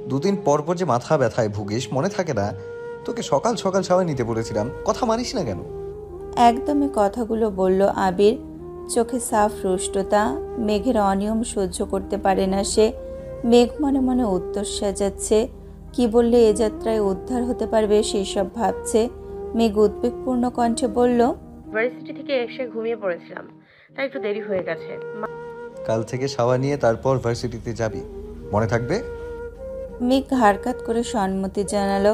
2 দিন পর পর যে মাথা ব্যথায় ভুগিস, মনে থাকে না? তোকে সকাল সকাল সাবান নিতে বলেছিলাম, কথা মানিস না কেন? একদমই কথাগুলো বলল আবির। চোখে সাফ রুষ্টতা। মেঘের অনিয়ম সহ্য করতে পারে না সে। মেঘ মনে মনে উত্তর সাজাচ্ছে। কি বললে এ যাত্রায় উদ্ধার হতে পারবে সেই সব ভাবছে। মেঘ উদ্বেগপূর্ণ কণ্ঠে বলল, ইউনিভার্সিটি থেকে এসে ঘুমিয়ে পড়েছিলাম, তাই একটু দেরি হয়ে গেছে। কাল থেকে সাবান নিয়ে তারপর ভার্সিটিতে যাবি, মনে থাকবে? মেঘ ঘাড়কাত করে সম্মতি জানালো।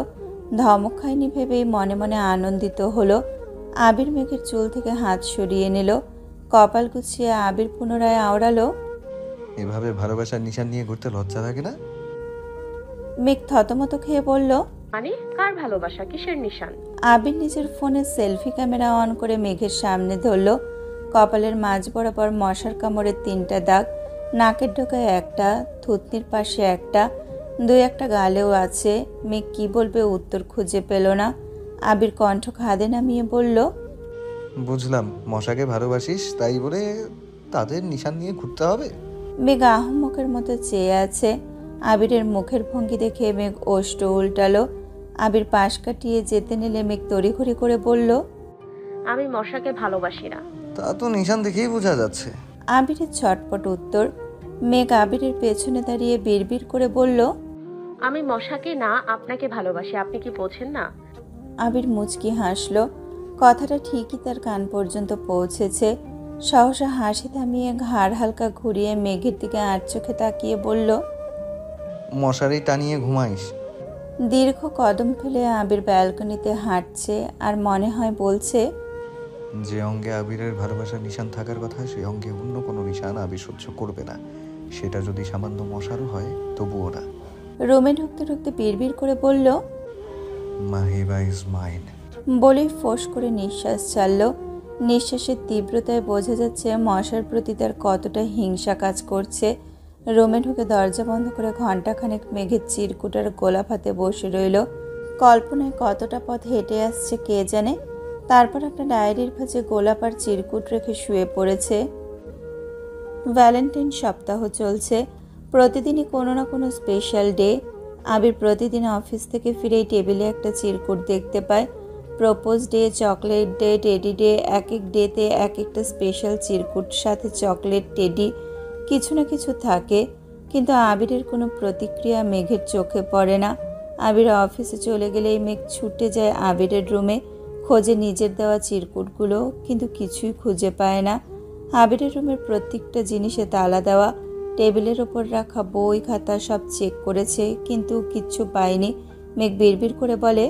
ধমক খায়নি ভেবেই মনে মনে আনন্দিত হলো। আবির মেঘের চুল থেকে হাত সরিয়ে নিল। কপাল গুছিয়ে আবির পুনরায় আওড়ালো, এভাবে ভালোবাসার নিশান নিয়ে ঘুরতে লজ্জা লাগে না? মেঘ থতমত খেয়ে বলল, মানে কার ভালোবাসা, কিসের নিশান? আবির নিজের ফোনে সেলফি ক্যামেরা অন করে মেঘের সামনে ধরল। কপালের মাঝ বরাবর মশার কামড়ের 3টা দাগ, নাকের ডোকায় একটা, থুতনির পাশে একটা, 2-1টা গালেও আছে। মেঘ কি বলবে উত্তর খুঁজে পেল না। আবির কণ্ঠ খাদে নামিয়ে বলল, বুঝলাম, মশাকে ভালোবাসিস, তাই বলে তাদের নিশান নিয়ে ঘুরতে হবে? মেঘ আহম্মকের মতো চেয়ে আছে। আবিরের মুখের ভঙ্গি দেখে মেঘ ওষ্ঠ উল্টালো। আবির পাশ কাটিয়ে যেতে নিলে মেঘ তড়িঘড়ি করে বলল, আমি মশাকে ভালোবাসি না। তা তো নিশান দেখেই বোঝা যাচ্ছে। আবিরের ছটপট উত্তর। মেঘ আবিরের পেছনে দাঁড়িয়ে বিড়বিড় করে বলল, আমি মশাকে না, আপনাকে ভালোবাসি, আপনি কি বোঝেন না? আবির মুচকি হাসল। কথাটা ঠিকই তার কান পর্যন্ত পৌঁছেছে। সহসা হাসি থামিয়ে ঘাড় হালকা ঘুরিয়ে মেঘের দিকে আর চোখে তাকিয়ে বলল, মশারি টানিয়ে ঘুমাইস? দীর্ঘ কদম ফেলে আবির ব্যালকনিতে হাঁটছে আর মনে হয় বলছে, যে অঙ্গে আবিরের ভালোবাসার নিশান থাকার কথা, সেই অঙ্গে অন্য কোনো নিশান আবির সহ্য করবে না। সেটা যদি সামান্য মশারও হয় তবুও না। রুমে ঢুকতে ঢুকতে বিড়বিড় করে বলল, মাহিবা ইজ মাইন। বলেই ফোঁস করে নিঃশ্বাস ছাড়ল। নিঃশ্বাসের তীব্রতায় বোঝা যাচ্ছে মশার প্রতি তার কতটা হিংসা কাজ করছে। রুমে ঢুকে দরজা বন্ধ করে ঘণ্টাখানেক মেঘের চিরকুটার গোলাপ হাতে বসে রইল। কল্পনায় কতটা পথ হেঁটে আসছে কে জানে। তারপর একটা ডায়েরির ভাঁজে গোলাপ আর চিরকুট রেখে শুয়ে পড়েছে। ভ্যালেন্টাইন সপ্তাহ চলছে। প্রতিদিনই কোনো না কোনো স্পেশাল ডে। আবির প্রতিদিন অফিস থেকে ফিরেই টেবিলে একটা চিরকুট দেখতে পায়। Propose day, chocolate day, teddy day, এক এক ডেতে এক একটা স্পেশাল চিরকুট, সাথে চকলেট, টেডি, কিছু না কিছু থাকে। কিন্তু আবিরের কোনো প্রতিক্রিয়া মেঘের চোখে পড়ে না। আবির অফিসে চলে গেলেই মেঘ ছুটে যায় আবিরের রুমে, খোঁজে নিজের দেওয়া চিরকুটগুলো, কিন্তু কিছুই খুঁজে পায় না। আবিরের রুমের প্রত্যেকটা জিনিসে তালা দেওয়া। টেবিলের ওপর রাখা বই খাতা সব চেক করেছে, কিন্তু কিচ্ছু পায়নি। মেঘ বিড়বিড় করে বলে,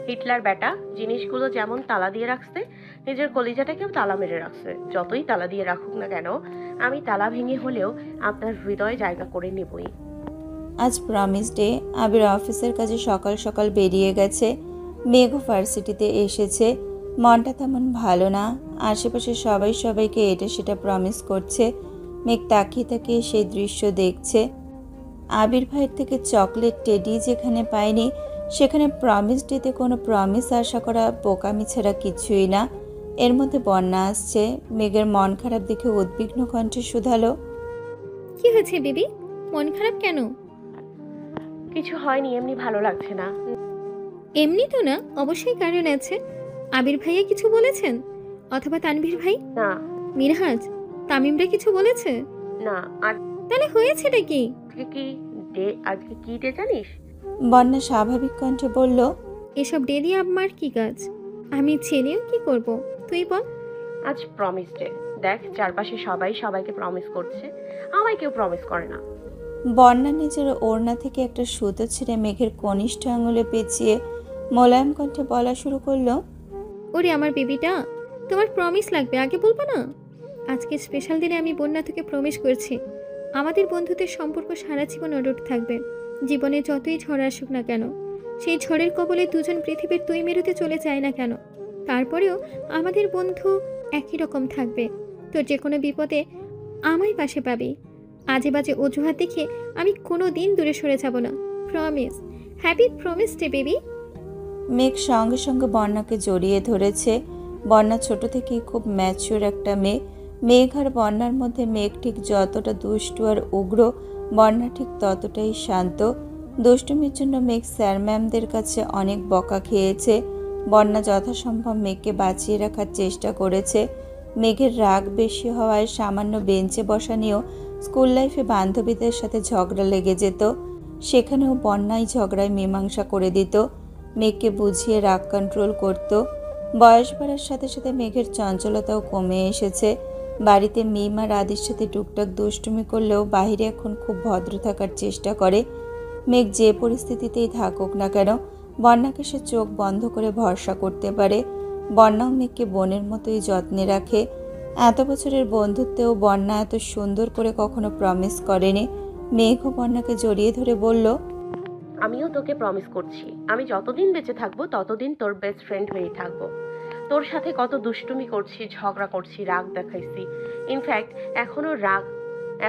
হিটলার বেটা, জিনিসগুলো যেমন তালা দিয়ে রাখছে, নিজের কলিজাটাকেও তালা মেরে রাখছে। যতই তালা দিয়ে রাখুক না কেন, আমি তালা ভেঙে হলেও আপনার হৃদয়ে জায়গা করে নেবই। আজ প্রমিস ডে। আবির অফিসের কাজে সকাল সকাল বেরিয়ে গেছে। মেঘও ভার্সিটিতে এসেছে। মনটা তেমন ভালো না। আশেপাশে সবাই সবাইকে এটা সেটা প্রমিস করছে। মেঘ তাকিয়ে তাকিয়ে সেই দৃশ্য দেখছে। আবির ভাইয়ের থেকে চকলেট টেডি যেখানে পায়নি, সেখানে প্রমিস ডেতে কোনো প্রমিস আশা করা বোকামি ছাড়া কিছুই না। এর মধ্যে বন্যা আসছে। মেঘের মন খারাপ দেখে উদ্বিগ্ন কণ্ঠে শুধালো, কি হয়েছে বেবি? মন খারাপ কেন? কিছু হয়নি, এমনি ভালো লাগছে না। এমনি তো না, অবশ্যই কারণ আছে। আবির ভাইয়া কিছু বলেছেন? অথবা তানভীর ভাই, না মিনহাজ, তামিমরা কিছু বলেছে? না। আর তাহলে হয়েছেটা কি? আজকে কি ডে জানিস? বন্যা স্বাভাবিক কণ্ঠে বলল, এসব ডে দিয়ে আমার কি কাজ? আমি ছেলেও কি করব, তুই বল। আজ প্রমিস ডে। দেখ, চারপাশে সবাই সবাইকে প্রমিস করছে, আমায় কেউ প্রমিস করে না। বন্যা নিজের ওড়না থেকে একটা সুতো ছিঁড়ে মেঘের কনিষ্ঠ আঙুলে পেঁচিয়ে মোলায়েম কণ্ঠে বলা শুরু করলো, ওরে আমার বেবিটা, তোমার প্রমিস লাগবে, আগে বলবো না? আজকে স্পেশাল দিনে আমি বন্যা থেকে প্রমিস করছি, আমাদের বন্ধুত্বের সম্পর্ক সারা জীবন অটুট থাকবে। জীবনে যতই ঝড় আসুক না কেন, সেই ঝড়ের কবলে দুজন পৃথিবীর দুই মেরুতে চলে যায় না কেন, তারপরেও আমাদের বন্ধু একই রকম থাকবে। তোর যে কোনো বিপদে আমায় পাশে পাবি। আজে বাজে অজুহাত দেখে আমি কোনো দিন দূরে সরে যাব না। Promise. Happy promise day baby. মেঘ সঙ্গে সঙ্গে বন্যাকে জড়িয়ে ধরেছে। বন্যা ছোট থেকেই খুব ম্যাচিওর একটা মেয়ে। মেঘ আর বন্যার মধ্যে মেঘ ঠিক যতটা দুষ্টু আর উগ্র, বন্যা ঠিক ততটাই শান্ত। দুষ্টুমির জন্য মেঘ স্যার ম্যামদের কাছে অনেক বকা খেয়েছে। বন্যা যথাসম্ভব মেঘকে বাঁচিয়ে রাখার চেষ্টা করেছে। মেঘের রাগ বেশি হওয়ায় সামান্য বেঞ্চে বসা নিয়েও স্কুল লাইফে বান্ধবীদের সাথে ঝগড়া লেগে যেত। সেখানেও বন্যাই ঝগড়ায় মীমাংসা করে দিত। মেঘকে বুঝিয়ে রাগ কন্ট্রোল করত। বয়স বাড়ার সাথে সাথে মেঘের চঞ্চলতাও কমে এসেছে। বাড়িতে মিম আর আদির সাথে টুকটাক দুষ্টুমি করলেও বাইরে এখন খুব ভদ্র থাকার চেষ্টা করে। মেঘ যে পরিস্থিতিতেই থাকুক না কেন, বন্যাকে সে চোখ বন্ধ করে ভরসা করতে পারে। বন্যাও মেঘকে বোনের মতোই যত্নে রাখে। এত বছরের বন্ধুত্বেও বন্যা এত সুন্দর করে কখনো প্রমিস করেনি। মেঘও বন্যাকে জড়িয়ে ধরে বলল, আমিও তোকে প্রমিস করছি, আমি যতদিন বেঁচে থাকবো ততদিন তোর বেস্ট ফ্রেন্ড হয়েই থাকবো। তোর সাথে কত দুষ্টুমি করছি, ঝগড়া করছি, রাগ দেখাইছি। ইনফ্যাক্ট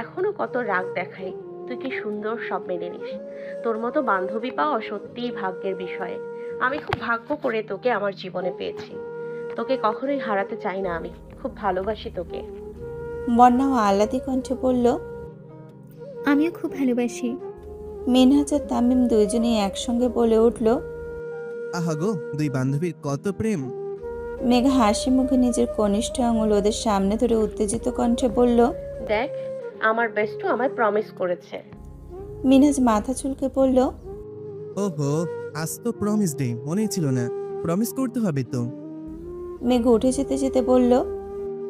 এখনো কত রাগ দেখাই। তুই কি সুন্দর সব মেনে নিস। তোর মতো বান্ধবী পাওয়া সত্যিই ভাগ্যের বিষয়। আমি খুব ভাগ্য করে তোকে আমার জীবনে পেয়েছি। তোকে কখনোই হারাতে চাই না, আমি খুব ভালোবাসি তোকে। বন্যাও আহ্লাদি কণ্ঠে বলল, আমিও খুব ভালোবাসি। মিনহাজ আর তামিম দুইজনেই একসঙ্গে বলে উঠল। আহা গো, দুই বান্ধবীর কত প্রেম। মেঘা হাসি মুখে নিজের কনিষ্ঠ আঙুল ওদের সামনে ধরে উত্তেজিত কণ্ঠে বলল, দেখ, আমার বেস্টু আমায় প্রমিস করেছে। মিনহাজ মাথা চুলকে বলল, ওহো, আজ তো প্রমিস ডে, মনেই ছিল না। প্রমিস করতে হবে তো। মেঘ উঠে যেতে যেতে বলল,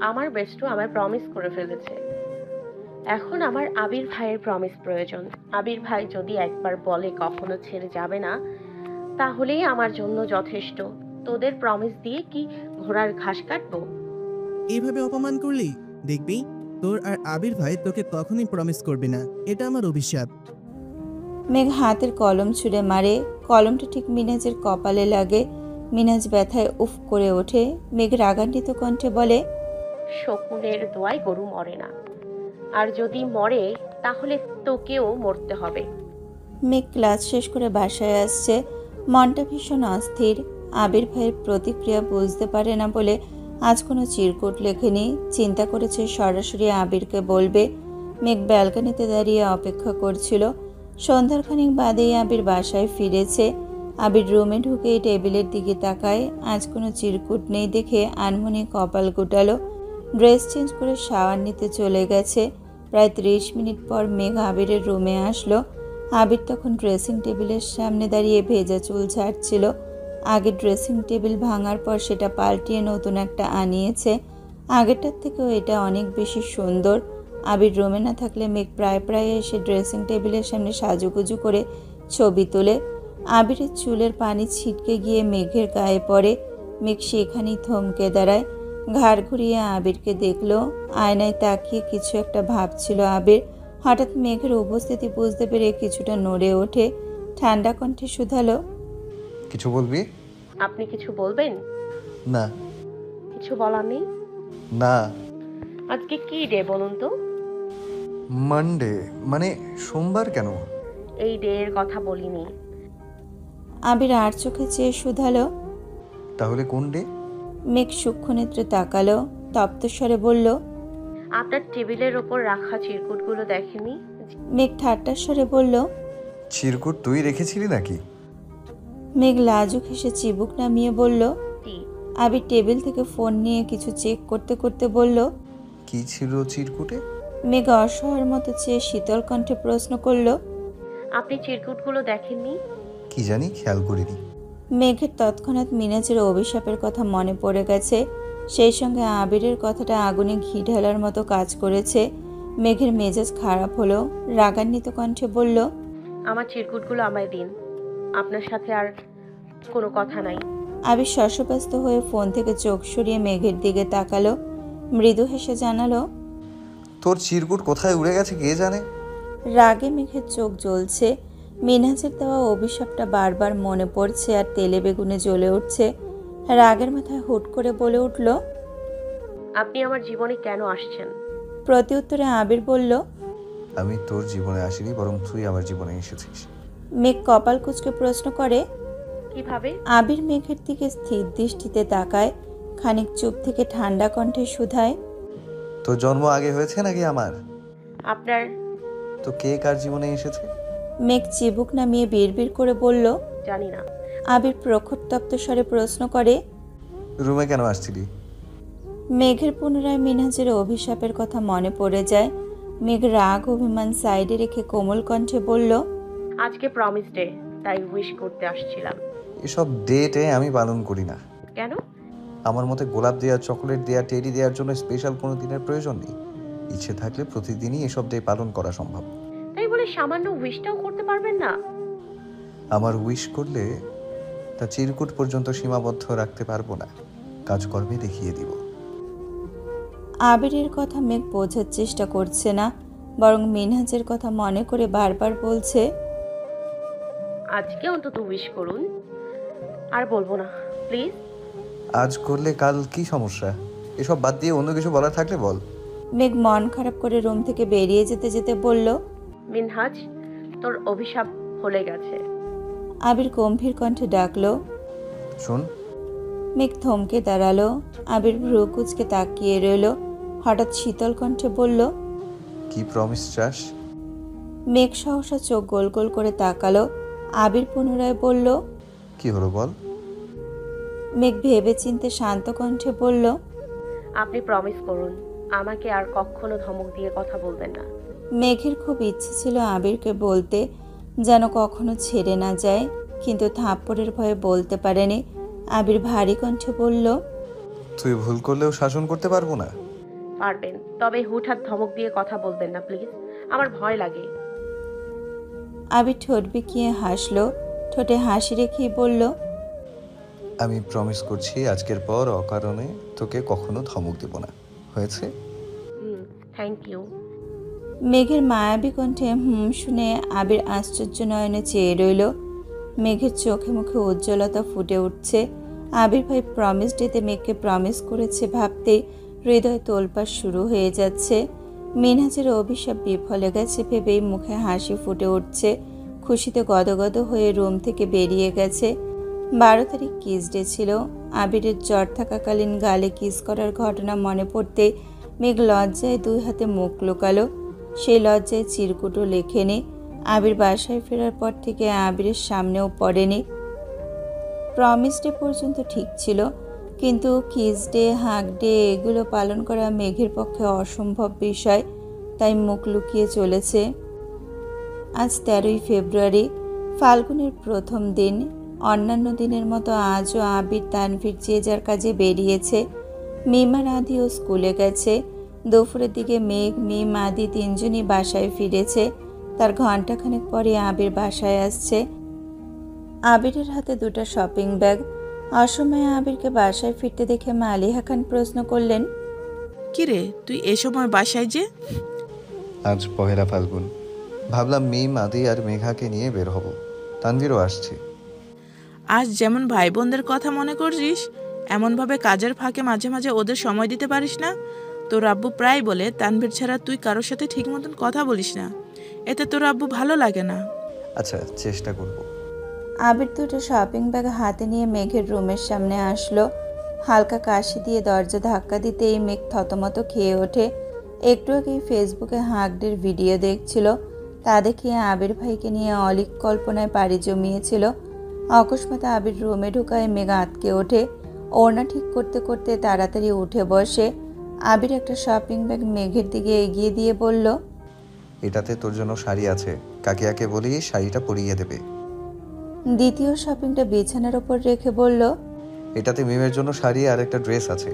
আমার বেস্টু আমায় প্রমিস করে ফেলেছে। এখন আমার আবির ভাইয়ের প্রমিস প্রয়োজন। আবির ভাই যদি একবার বলে কখনো ছেড়ে যাবে না, তাহলেই আমার জন্য যথেষ্ট। তোদের প্রমিস দিয়ে কি ঘোড়ার ঘাস কাটবো? এইভাবে অপমান করলি, দেখবি তোর আর আবির ভাই তোকে কখনোই প্রমিস করবে না। এটা আমার অভিশাপ। মেঘ হাতের কলম ছুঁড়ে মারে। কলমটা ঠিক মিনহাজের কপালে লাগে। মিনহাজ ব্যথায় উফ করে ওঠে। মেঘ রাগান্বিত কণ্ঠে বলে, শকুনের দোয়ায় গরু মরে না, আর যদি মরে তাহলে তোকেও মরতে হবে। মেঘ ক্লাস শেষ করে বাসায় আসছে। মনটা ভীষণ অস্থির। আবির ভাইয়ের প্রতিক্রিয়া বুঝতে পারে না বলে আজ কোনো চিরকুট লেখেনি। চিন্তা করেছে সরাসরি আবিরকে বলবে। মেঘ ব্যালকনিতে দাঁড়িয়ে অপেক্ষা করছিল। সন্ধ্যার খানিক বাদেই আবির বাসায় ফিরেছে। আবির রুমে ঢুকে টেবিলের দিকে তাকায়। আজ কোনো চিরকুট নেই দেখে আনমনি কপাল গুটালো। ড্রেস চেঞ্জ করে শাওয়ার নিতে চলে গেছে। প্রায় 30 মিনিট পর মেঘ আবিরের রুমে আসলো। আবির তখন ড্রেসিং টেবিলের সামনে দাঁড়িয়ে ভেজা চুল ঝাড়ছিল। আগে ড্রেসিং টেবিল ভাঙার পর সেটা পাল্টিয়ে নতুন একটা আনিয়েছে। আগেরটার থেকেও এটা অনেক বেশি সুন্দর। আবির রুমে না থাকলে মেঘ প্রায় এসে ড্রেসিং টেবিলের সামনে সাজুগুজু করে ছবি তোলে। আবিরের চুলের পানি ছিটকে গিয়ে মেঘের গায়ে পড়ে। মেঘ সেখানেই থমকে দাঁড়ায়। ঘাড় ঘুরিয়ে আবিরকে দেখলো। আয়নায় তাকিয়ে কিছু একটা ভাবছিল আবির। হঠাৎ মেঘের উপস্থিতি বুঝতে পেরে কিছুটা নড়ে ওঠে, ঠান্ডা কণ্ঠে শুধালো, কিছু বলবি? আপনি কিছু বলবেন? না। কিছু বলার নেই? না। আজকে কি ডে বলুন তো? মানডে মানে সোমবার কেন? এই ডে এর কথা বলিনি। আবির আর চোখে চেয়ে শুধালো, তাহলে কোন ডে? মেঘ সূক্ষ্ম নেত্রে তাকালো, তপ্তস্বরে বলল, আপনার টেবিলের ওপর রাখা চিরকুটগুলো দেখেনি? মেঘ ঠাট্টার স্বরে বলল, চিরকুট তুই রেখেছিলি নাকি? মেঘ লাজুক হেসে চিবুক নামিয়ে বলল। জি। আবির টেবিল থেকে ফোন নিয়ে কিছু চেক করতে করতে বলল, কি ছিল চিরকুটে? মেঘ অসহায়ের মতো চেয়ে শীতল কণ্ঠে প্রশ্ন করল, আপনি চিরকুটগুলো দেখেননি? কি জানি, খেয়াল করিনি। মেঘের তৎক্ষণাৎ মিনাজের অভিশাপের কথা মনে পড়ে গেছে, সেই সঙ্গে আবিরের কথাটা আগুনে ঘি ঢালার মতো কাজ করেছে। মেঘের মেজাজ খারাপ হলো, রাগান্বিত কণ্ঠে বলল, আমার চিরকুটগুলো আমায় দিন, আপনার সাথে আর কোনো কথা নাই। আবির শশব্যস্ত হয়ে ফোন থেকে চোখ সরিয়ে মেঘের দিকে তাকালো, মৃদু হেসে জানালো, তোর চিরকুট কোথায় উড়ে গেছে কে জানে। রাগে মেঘের চোখ জ্বলছে, মিনহাজের দেওয়া অভিশাপটা বারবার মনে পড়ছে আর তেলে বেগুনে জ্বলে উঠছে। রাগের মাথায় হুট করে বলে উঠল, আপনি আমার জীবনে কেন আসছেন? প্রত্যুত্তরে আবির বলল, আমি তোর জীবনে আসিনি, বরং তুই আমার জীবনে এসেছিস। মেঘ কপাল কুঁচকে প্রশ্ন করে। কিভাবে? আবির মেঘের দিকে স্থির দৃষ্টিতে তাকায়, খানিক চুপ থেকে ঠান্ডা কণ্ঠে শুধায়, তোর জন্ম আগে হয়েছে নাকি আমার? আপনার। তো কে কার জীবনে এসেছে? মেঘ চিবুক নামিয়ে বিড়বিড় করে বলল, জানি না। আবির প্রখর তপ্ত স্বরে প্রশ্ন করে, রুমে কেন আসছিলি? মেঘের পুনরায় মিনহাজের অভিশাপের কথা মনে পড়ে যায়। মেঘ রাগ অভিমান সাইডে রেখে কোমল কণ্ঠে বলল, আজকে প্রমিস ডে, তাই উইশ করতে আসছিলাম। এসব ডেটে আমি পালন করি না। কেন? আমার মতে গোলাপ দেওয়া, চকলেট দেওয়া, টেডি দেওয়ার জন্য স্পেশাল কোনো দিনের প্রয়োজন নেই। ইচ্ছে থাকলে প্রতিদিনই এসব ডে পালন করা সম্ভব। তাই বলে সামান্য উইশটাও করতে পারবেন না? আমার উইশ করলে তা চিরকুট পর্যন্ত সীমাবদ্ধ রাখতে পারবো না, কাজকর্মে দেখিয়ে দিব। আবিরের কথা মেঘ বোঝার চেষ্টা করছে না, বরং মিনহাজের কথা মনে করে বারবার বলছে, আজকে অন্তত উইশ করুন। আর বলবো না, প্লিজ। আজ করলে কাল কি সমস্যা? এসব বাদ দিয়ে অন্য কিছু বলার থাকলে বল। মেঘ মন খারাপ করে রুম থেকে বেরিয়ে যেতে যেতে বলল, মিনহাজ, তোর অভিশাপ ফলে গেছে। আবির গম্ভীর কণ্ঠে ডাকলো। শোন। মেঘ থমকে দাঁড়ালো, আবির ভ্রু কুচকে তাকিয়ে রইল, হঠাৎ শীতল কণ্ঠে বলল, কি প্রমিস চাস? মেঘ সহসা চোখ গোল গোল করে তাকালো, আবির পুনরায় বলল, কি হলো বল। মেঘ ভেবে চিনতে শান্ত কণ্ঠে বলল, আপনি প্রমিস করুন, আমাকে আর কখনো ধমক দিয়ে কথা বলবেন না। মেঘের খুব ইচ্ছে ছিল আবিরকে বলতে, যেন কখনো ছেড়ে না যায়, কিন্তু থাপ্পড়ের ভয়ে বলতে পারেনি। আবির ভারী কণ্ঠে বলল, তুই ভুল করলেও শাসন করতে পারবো না। পারবেন, তবে হুটহাট ধমক দিয়ে কথা বলবেন না প্লিজ, আমার ভয় লাগে। আবির ঠোঁট বিকিয়ে হাসলো, ঠোঁটে হাসি রেখেই বলল, আমি প্রমিস করছি আজকের পর অকারণে তোকে কখনো ধমক দেব না, হয়েছে? Thank you. মেঘের মায়াবী কণ্ঠে শুনে আবির আশ্চর্য নয়নে চেয়ে রইল। মেঘের চোখে মুখে উজ্জ্বলতা ফুটে উঠছে। আবির ভাই প্রমিস ডেতে মেঘকে প্রমিস করেছে ভাবতেই হৃদয় তোলপাড় শুরু হয়ে যাচ্ছে। মিনহাজের অভিশাপ বিফলে গেছে ভেবেই মুখে হাসি ফুটে উঠছে। খুশিতে গদগদ হয়ে রুম থেকে বেরিয়ে গেছে। 12 তারিখ কিস ডে ছিল। আবিরের জ্বর থাকাকালীন গালে কিস করার ঘটনা মনে পড়তে মেঘ লজ্জায় 2 হাতে মুখ লুকালো। সেই লজ্জায় চিরকুটও লেখেনি। আবির বাসায় ফেরার পর থেকে আবিরের সামনেও পড়েনি। প্রমিস ডে পর্যন্ত ঠিক ছিল, কিন্তু কিস ডে, হাগ ডে এগুলো পালন করা মেঘের পক্ষে অসম্ভব বিষয়, তাই মুখ লুকিয়ে চলেছে। আজ 13ই ফেব্রুয়ারি, ফাল্গুনের প্রথম দিন। অন্যান্য দিনের মতো আজও আবির, তানভীর যে যার কাজে বেরিয়েছে। মিমার আদিও স্কুলে গেছে। দুপুরের দিকে মেঘ, মিম, আদি তিনজনই বাসায় ফিরেছে। তার ঘণ্টাখানেক পরে আবির বাসায় আসছে। আবিরের হাতে 2টা শপিং ব্যাগ। অসময়ে আবিরকে বাসায় ফিরতে দেখে মালিহা খান প্রশ্ন করলেন, কিরে তুই এ সময় বাসায় যে? আজ পহেলা ফাল্গুন, ভাবলাম মিম, আদি আর মেঘাকে নিয়ে বের হব। তানভীরও আসছে। আজ যেমন ভাই বোনদের কথা মনে করছিস, এমনভাবে কাজের ফাঁকে মাঝে মাঝে ওদের সময় দিতে পারিস না? তোর আব্বু প্রায় বলে তানভীর ছাড়া তুই কারোর সাথে ঠিক মতন কথা বলিস না, এতে তোর আব্বু ভালো লাগে না। আচ্ছা, চেষ্টা করব। আবির দুটো শপিং ব্যাগ হাতে নিয়ে মেঘের রুমের সামনে আসলো। হালকা কাশি দিয়ে দরজা ধাক্কা দিতেই মেঘ থতমত খেয়ে ওঠে। একটু আগেই ফেসবুকে হাঁকডের ভিডিও দেখছিল, তা দেখে আবির ভাইকে নিয়ে অলিক কল্পনায় পাড়ি জমিয়েছিল। অকস্মাৎ আবির রুমে ঢুকায় মেঘ আটকে ওঠে। ওড়না ঠিক করতে করতে তাড়াতাড়ি উঠে বসে। আবির একটা শপিং ব্যাগ মেঘের দিকে এগিয়ে দিয়ে বলল, এটাতে তোর জন্য শাড়ি আছে, কাকিয়াকে বলি শাড়িটা পরিয়ে দেবে। দ্বিতীয় শপিংটা বিছানার ওপর রেখে বলল, এটাতে মিমের জন্য শাড়ি আর একটা ড্রেস আছে,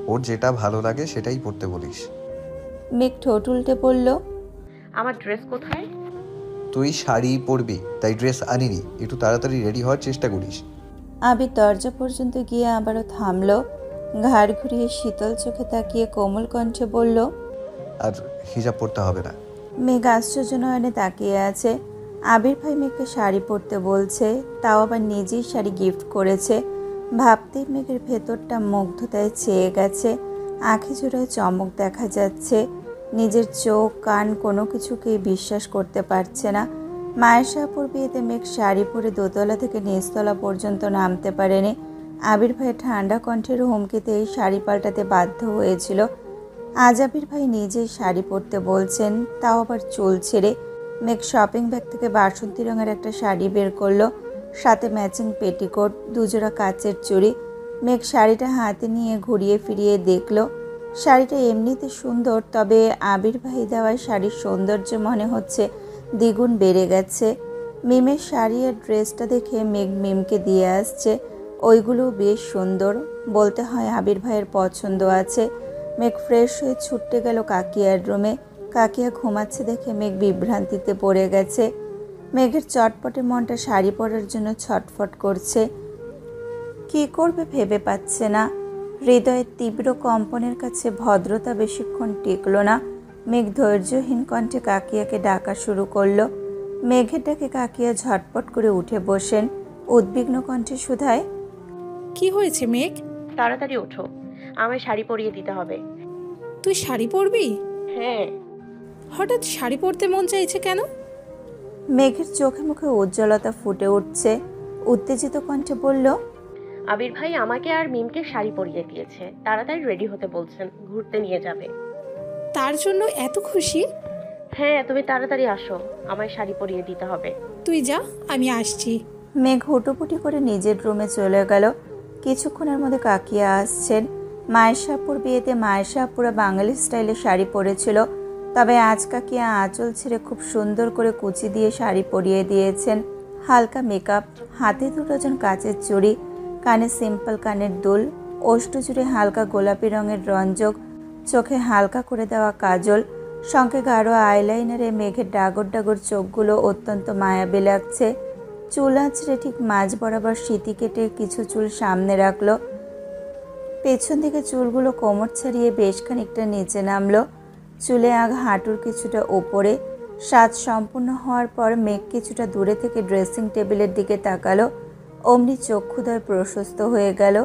ওর যেটা ভালো লাগে সেটাই পরতে বলিস। মেঘ ঠোঁট উল্টে বলল, আমার ড্রেস কোথায়? তুই শাড়ি পরবি তাই ড্রেস আনিনি, একটু তাড়াতাড়ি রেডি হওয়ার চেষ্টা করিস। আবির দরজা পর্যন্ত গিয়ে আবারও থামল। ঘাড় ঘুরিয়ে শীতল চোখে তাকিয়ে কোমল কণ্ঠে বলল, আর হিজাব পরতে হবে না। মেঘ আশ্চর্য নয়নে তাকিয়ে আছে। আবির ভাই মেঘকে শাড়ি পরতে বলছে, তাও আবার নিজেই শাড়ি গিফট করেছে। ভাবতেই মেঘের ভেতরটা মুগ্ধতায় চেয়ে গেছে। আঁখি জোড়ায় চমক দেখা যাচ্ছে। নিজের চোখ কান কোনো কিছুকেই বিশ্বাস করতে পারছে না। মায়ের শাহপুর বিয়েতে মেঘ শাড়ি পরে দোতলা থেকে নিচতলা পর্যন্ত নামতে পারেনি। আবির ভাইয়ের ঠান্ডা কণ্ঠের হুমকিতেই শাড়ি পাল্টাতে বাধ্য হয়েছিল। আজ আবির ভাই নিজেই শাড়ি পরতে বলছেন, তাও আবার চুল ছেড়ে। মেঘ শপিং ব্যাগ থেকে বাসন্তী রঙের একটা শাড়ি বের করলো, সাথে ম্যাচিং পেটিকোট, দুজোড়া কাচের চুড়ি। মেঘ শাড়িটা হাতে নিয়ে ঘুরিয়ে ফিরিয়ে দেখলো। শাড়িটা এমনিতে সুন্দর, তবে আবির ভাই দেওয়ায় শাড়ির সৌন্দর্য মনে হচ্ছে দ্বিগুণ বেড়ে গেছে। মিমের শাড়ি আর ড্রেসটা দেখে মেঘ মিমকে দিয়ে আসছে, ওইগুলো বেশ সুন্দর। বলতে হয় আবির ভাইয়ের পছন্দ আছে। মেঘ ফ্রেশ হয়ে ছুটতে গেল কাকিয়ার রুমে। কাকিয়া ঘুমাচ্ছে দেখে মেঘ বিভ্রান্তিতে পড়ে গেছে। মেঘের চটপটে মনটা শাড়ি পরার জন্য ছটফট করছে, কি করবে ভেবে পাচ্ছে না। হৃদয়ের তীব্র কম্পনের কাছে ভদ্রতা বেশিক্ষণ টিকল না। মেঘ ধৈর্যহীন কণ্ঠে কাকিয়াকে ডাকা শুরু করলো। মেঘের ডাকে কাকিয়া ঝটপট করে উঠে বসেন। উদ্বিগ্ন কণ্ঠে শুধায়, কি হয়েছে মেঘ? তাড়াতাড়ি ওঠো, আমায় শাড়ি পরিয়ে দিতে হবে। তুই শাড়ি পরবি? হ্যাঁ। হঠাৎ শাড়ি পরতে মন চাইছে কেন? মেঘের চোখে মুখে উজ্জ্বলতা ফুটে উঠছে। উত্তেজিত কণ্ঠে বলল, আবির ভাই আমাকে আর মিমকে শাড়ি পরিয়ে দিয়েছে, তাড়াতাড়ি রেডি হতে বলছেন, ঘুরতে নিয়ে যাবে। তার জন্য এত খুশি? হ্যাঁ, তুমি তাড়াতাড়ি আসো, আমায় শাড়ি পরিয়ে দিতে হবে। তুই যা, আমি আসছি। মেঘ হুটোপুটি করে নিজের রুমে চলে গেল। কিছুক্ষণের মধ্যে কাকিয়া আসছেন। মায়ের শাহপুর বিয়েতে মায়ের শাহপুরা বাঙালি স্টাইলে শাড়ি পরেছিল, তবে আজ কাকিয়া আঁচল ছেড়ে খুব সুন্দর করে কুচি দিয়ে শাড়ি পরিয়ে দিয়েছেন। হালকা মেকআপ, হাতে 2 ডজন কাচের চুড়ি, কানে সিম্পল কানের দুল, ওষ্ঠ জুড়ে হালকা গোলাপি রঙের রঞ্জক, চোখে হালকা করে দেওয়া কাজল, সঙ্গে গাঢ় আইলাইনারে মেঘের ডাগর ডাগর চোখগুলো অত্যন্ত মায়াবী লাগছে। চুল আঁচড়ে ঠিক মাঝ বরাবর সিঁথি কেটে কিছু চুল সামনে রাখলো। পেছন দিকে চুলগুলো কোমর ছাড়িয়ে বেশ খানিকটা নিচে নামলো। চুলে আগ হাঁটুর কিছুটা ওপরে। সাজ সম্পূর্ণ হওয়ার পর মেঘ কিছুটা দূরে থেকে ড্রেসিং টেবিলের দিকে তাকালো। অমনি চক্ষুদ্বয় প্রশস্ত হয়ে গেল।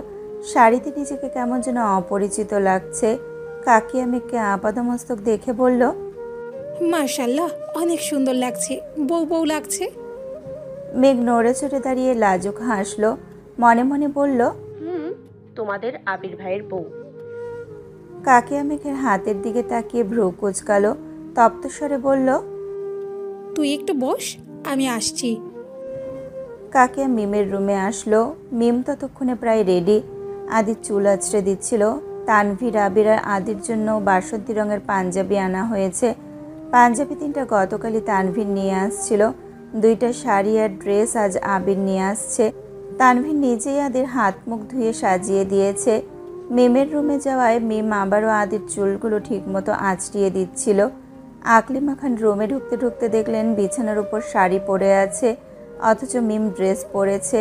শাড়িতে নিজেকে কেমন যেন অপরিচিত লাগছে। কাকিয়া মেঘকে আপাদমস্তক দেখে বলল, মাশাআল্লাহ, অনেক সুন্দর লাগছে, বউ বউ লাগছে। মেঘ নড়ে চড়ে দাঁড়িয়ে লাজুক হাসলো। মনে মনে বলল, তোমাদের আবির ভাইয়ের বউ। কাকিয়া মেঘের হাতের দিকে তাকিয়ে ভ্রু কুচকালো। তপ্ত স্বরে বলল, তুই একটু বস, আমি আসছি। কাকিয়া মিমের রুমে আসলো। মিম ততক্ষণে প্রায় রেডি। আদির চুল আঁচড়ে দিচ্ছিল। তানভীর, আবির আর আদির জন্য বাসন্তী রঙের পাঞ্জাবি আনা হয়েছে। পাঞ্জাবি 3টা গতকালই তানভীর নিয়ে আসছিল। 2টা শাড়ি আর ড্রেস আজ আবির নিয়ে আসছে। তানভীর নিজেই আদির হাত মুখ ধুয়ে সাজিয়ে দিয়েছে। মিমের রুমে যাওয়ায় মিম আবারও আদির চুলগুলো ঠিকমতো আঁচড়িয়ে দিচ্ছিল। আকলিমা খান রুমে ঢুকতে ঢুকতে দেখলেন বিছানার উপর শাড়ি পরে আছে, অথচ মিম ড্রেস পরেছে।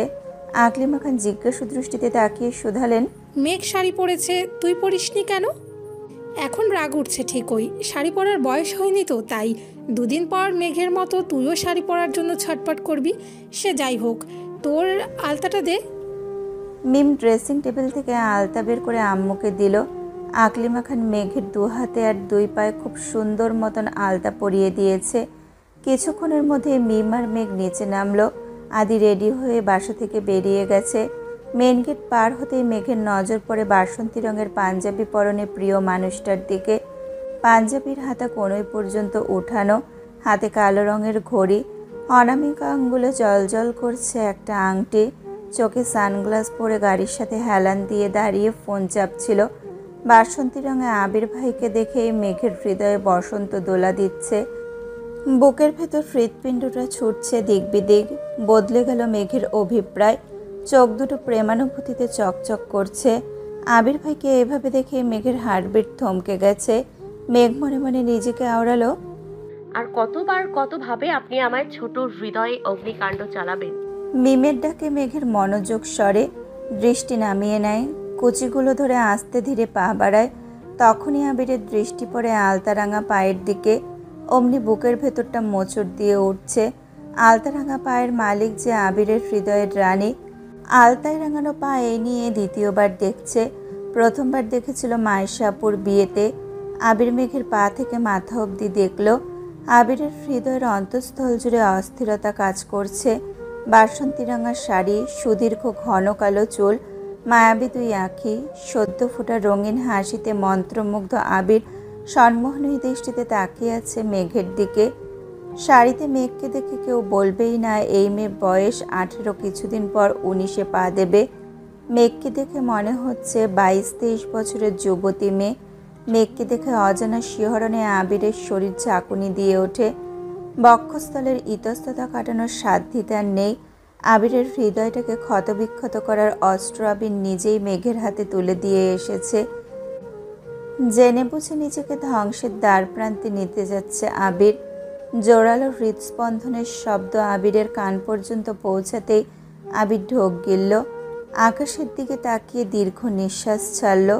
আকলিমা খান জিজ্ঞাসু দৃষ্টিতে তাকিয়ে শুধালেন, মেঘ শাড়ি পরেছে, তুই পরিসনি কেন? এখন রাগ উঠছে ঠিকই, শাড়ি পরার বয়স হয়নি তো, তাই 2 দিন পর মেঘের মতো তুইও শাড়ি পরার জন্য ছটপট করবি। সে যাই হোক, তোর আলতাটা দে। মিম ড্রেসিং টেবিল থেকে আলতা বের করে আম্মুকে দিল। আকলিমা খান মেঘের 2 হাতে আর 2 পায়ে খুব সুন্দর মতন আলতা পরিয়ে দিয়েছে। কিছুক্ষণের মধ্যে মিম আর মেঘ নিচে নামলো। আদি রেডি হয়ে বাসা থেকে বেরিয়ে গেছে। মেন গেট পার হতেই মেঘের নজর পড়ে বাসন্তী রঙের পাঞ্জাবি পরনে প্রিয় মানুষটার দিকে। পাঞ্জাবির হাতা কোনোই পর্যন্ত উঠানো, হাতে কালো রঙের ঘড়ি, অনামিকা আঙ্গুলে জলজল করছে একটা আংটি, চোখে সানগ্লাস পরে গাড়ির সাথে হেলান দিয়ে দাঁড়িয়ে ফোন চাপছিল। বাসন্তী রঙে আবির ভাইকে দেখেই মেঘের হৃদয়ে বসন্ত দোলা দিচ্ছে। বুকের ভেতর হৃৎপিণ্ডটা ছুটছে দিক বিদিক। বদলে গেল মেঘের অভিপ্রায়। চোখ দুটো প্রেমানুভূতিতে চকচক করছে। আবির ভাইকে এভাবে দেখে মেঘের হার্টবিট থমকে গেছে। মেঘ মনে মনে নিজেকে আওড়ালো, আর কতবার কতভাবে আপনি আমার ছোট হৃদয়ে অগ্নিকাণ্ড চালাবেন? মিমের ডাকে মেঘের মনোযোগ স্বরে দৃষ্টি নামিয়ে নেয়, কুচিগুলো ধরে আস্তে ধীরে পা বাড়ায়। তখনই আবিরের দৃষ্টি পড়ে আলতারাঙা পায়ের দিকে। অমনি বুকের ভেতরটা মোচড় দিয়ে উঠছে। আলতারাঙা পায়ের মালিক যে আবিরের হৃদয়ের রানী। আলতায় রাঙানো পা এই নিয়ে দ্বিতীয়বার দেখছে। প্রথমবার দেখেছিল মায়েশাপুর বিয়েতে। আবির মেঘের পা থেকে মাথা অবধি দেখল। আবিরের হৃদয়ের অন্তঃস্থল জুড়ে অস্থিরতা কাজ করছে। বাসন্তী রাঙা শাড়ি, সুদীর্ঘ ঘন কালো চুল, মায়াবী 2 আঁখি, সদ্য ফোটা রঙিন হাসিতে মন্ত্রমুগ্ধ আবির সম্মোহনী দৃষ্টিতে তাকিয়ে আছে মেঘের দিকে। শাড়িতে মেঘকে দেখে কেউ বলবেই না এই মেয়ে বয়স 18, কিছুদিন পর 19-এ পা দেবে। মেঘকে দেখে মনে হচ্ছে 22-23 বছরের যুবতী মেয়ে। মেঘকে দেখে অজানা শিহরণে আবিরের শরীর ঝাঁকুনি দিয়ে ওঠে। বক্ষস্থলের ইতস্ততা কাটানোর সাধ্য তার নেই। আবিরের হৃদয়টাকে ক্ষতবিক্ষত করার অস্ত্র আবির নিজেই মেঘের হাতে তুলে দিয়ে এসেছে। জেনে বুঝে নিজেকে ধ্বংসের দ্বার প্রান্তে নিতে যাচ্ছে আবির। জোরালো হৃদস্পন্দনের শব্দ আবিরের কান পর্যন্ত পৌঁছাতেই আবির ঢোক গিলল। আকাশের দিকে তাকিয়ে দীর্ঘ নিঃশ্বাস ছাড়ল।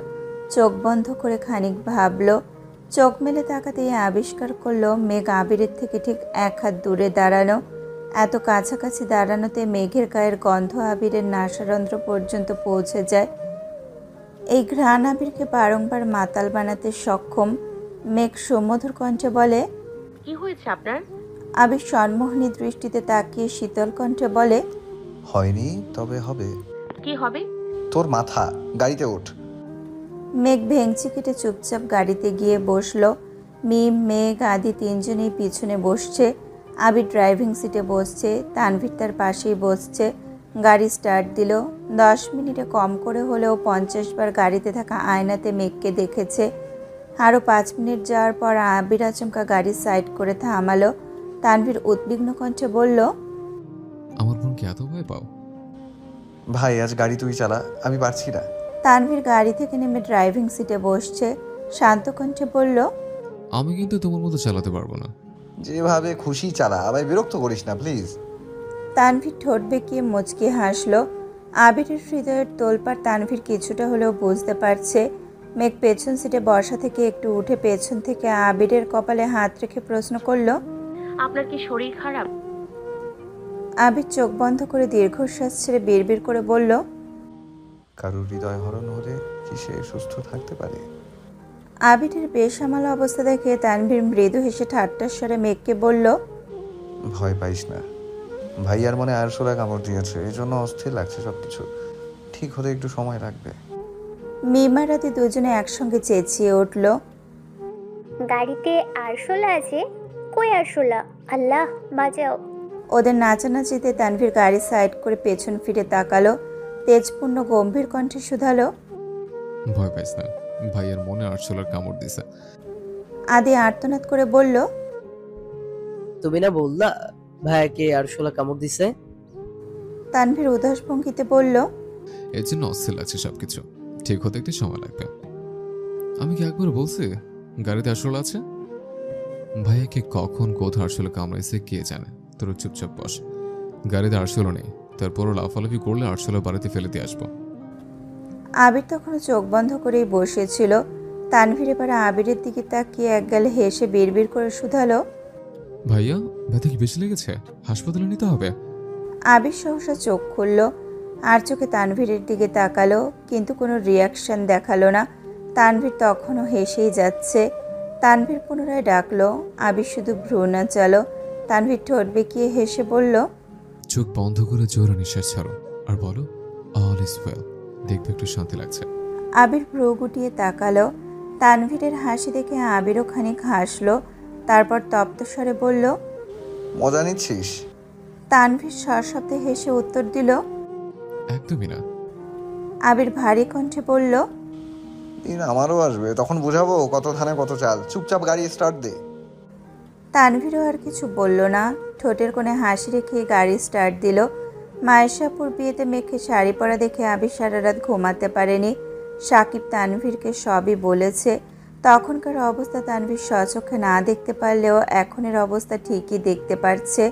চোখ বন্ধ করে খানিক ভাবল। চোখ মেলে তাকাতেই আবিষ্কার করলো মেঘ আবিরের থেকে ঠিক 1 হাত দূরে দাঁড়ানো। এত কাছাকাছি দাঁড়ানোতে মেঘের গায়ের গন্ধ আবিরের নাসারন্ধ্র পর্যন্ত পৌঁছে যায়। এই ঘ্রাণ আবিরকে বারংবার মাতাল বানাতে সক্ষম। মেঘ সুমধুর কণ্ঠে বলে, কি হয়েছে আপনার? আবির সম্মোহনী দৃষ্টিতে তাকিয়ে শীতল কণ্ঠে বলে, হয়নি, তবে হবে। কি হবে? তোর মাথা। গাড়িতে ওঠ। মেঘ ভেংচি কেটে চুপচাপ গাড়িতে গিয়ে বসলো। মিম, মেঘ, আদি 3জনেই পিছনে বসছে। আবির ড্রাইভিং সিটে বসছে, তানভীর তার পাশেই বসছে। গাড়ি স্টার্ট দিল। 10 মিনিটে কম করে হলেও 50 বার গাড়িতে থাকা আয়নাতে মেঘকে দেখেছে। আরও 5 মিনিট যাওয়ার পর আবির আচমকা গাড়ি সাইড করে থামালো। তানভীর উদ্বিগ্ন কণ্ঠে বলল, আমার বোনকে এত ভয় পাও? ভাই আজ গাড়ি তুই চালা, আমি পারছি না। তানভীর গাড়ি থেকে নেমে ড্রাইভিং সিটে বসছে। শান্ত কণ্ঠে বলল, আমি কিন্তু তোমার মতো চালাতে পারবো না। যেভাবে খুশি চালা, আমায় বিরক্ত করিস না প্লিজ। তানভীর ঠোঁট বেঁকিয়ে মুচকি হাসলো। আবিরের হৃদয়ের তোলপাড় তানভীর কিছুটা হলেও বুঝতে পারছে। মেঘ পেছন সিটে বসা থেকে একটু উঠে পেছন থেকে আবিরের কপালে হাত রেখে প্রশ্ন করল, আপনার কি শরীর খারাপ? আবির চোখ বন্ধ করে দীর্ঘশ্বাস ছেড়ে বিড়বিড় করে বলল, কারোর হৃদয় হরণ হলে কি সে সুস্থ থাকতে পারে? আবিরের বেসামাল অবস্থা দেখে তানভীর মৃদু হেসে ঠাট্টার স্বরে মেঘকে বলল, ভয় পাইস না, ভাইয়ার মনে আরশোলা কামড় দিয়েছে, এই জন্য অস্থির লাগছে সবকিছু। ঠিক হতে একটু সময় লাগবে। মিমা রাতে 2জনে একসঙ্গে চেঁচিয়ে উঠল, গাড়িতে আরশোলা আছে? কই আরশোলা? আল্লাহ বাঁচাও। ওদের নাচানাচিতে তানভীর গাড়ি সাইড করে পেছন ফিরে তাকালো। তেজপূর্ণ গম্ভীর কণ্ঠে শুধালো, ভয় পাইস না, ভাইয়ের মনে আরশোলার কামড় দিছে। আদি আর্তনাদ করে বলল, তুমি না বললা ভাইয়াকে আরশোলা কামড় দিছে? তানভীর উদাস ভঙ্গিতে বলল, এর জন্য অস্থির লাগছে সবকিছু, ঠিক হতে একটু সময় লাগবে। আমি কি একবার বলছি গাড়িতে আরশোলা আছে? ভাইয়াকে কখন কোথাও আরশোলা কামড়াইছে কে জানে। তোর চুপচাপ বস, গাড়িতে আরশোলা নেই, তারপরও লাফালাফি করলে আরশোলা বাড়িতে ফেলে দিয়ে আসবো। আবির তখনও চোখ বন্ধ করেই বসেছিল। তানভীর এবার আবিরের দিকে তাকিয়ে একগালে হেসে বিড়বিড় করে শুধালো, ভাইয়া ব্যথা কি বেশি লেগেছে? হাসপাতালে নিতে হবে। আবির সহসা চোখ খুলল, আর চোখে তানভীরের দিকে তাকালো, কিন্তু কোনো রিয়াকশন দেখালো না। তানভীর তখনও হেসেই যাচ্ছে। তানভীর পুনরায় ডাকলো, আবির শুধু ভ্রু নাচালো। তানভীর ঠোঁট বেঁকিয়ে হেসে বলল, চোখ বন্ধ করে জোরে নিঃশ্বাস ছাড়ো আর বলো অল ইজ ওয়েল। দেখবে একটু শান্তি লাগছে। আবির ভ্রু গুটিয়ে তাকালো। তানভীরের হাসি দেখে আবিরও খানিক হাসলো, তারপর তপ্ত স্বরে বলল, মজা নিচ্ছিস? তানভীর সশব্দে হেসে উত্তর দিল, একদমই না। আবির ভারী কণ্ঠে বলল, দিন আমারও আসবে, তখন বুঝাবো কত ধানে কত চাল। চুপচাপ গাড়ি স্টার্ট দে। তানভীরও আর কিছু বলল না, ঠোঁটের কোণে হাসি রেখে গাড়ি স্টার্ট দিল। মায়েশাপুর বিয়েতে মেখে শাড়ি পরা দেখে আবির সারা রাত ঘুমাতে পারেনি। সাকিব তানভীরকে সবই বলেছে। তখনকার অবস্থা তানভীর স্বচক্ষে না দেখতে পারলেও এখনের অবস্থা ঠিকই দেখতে পারছে।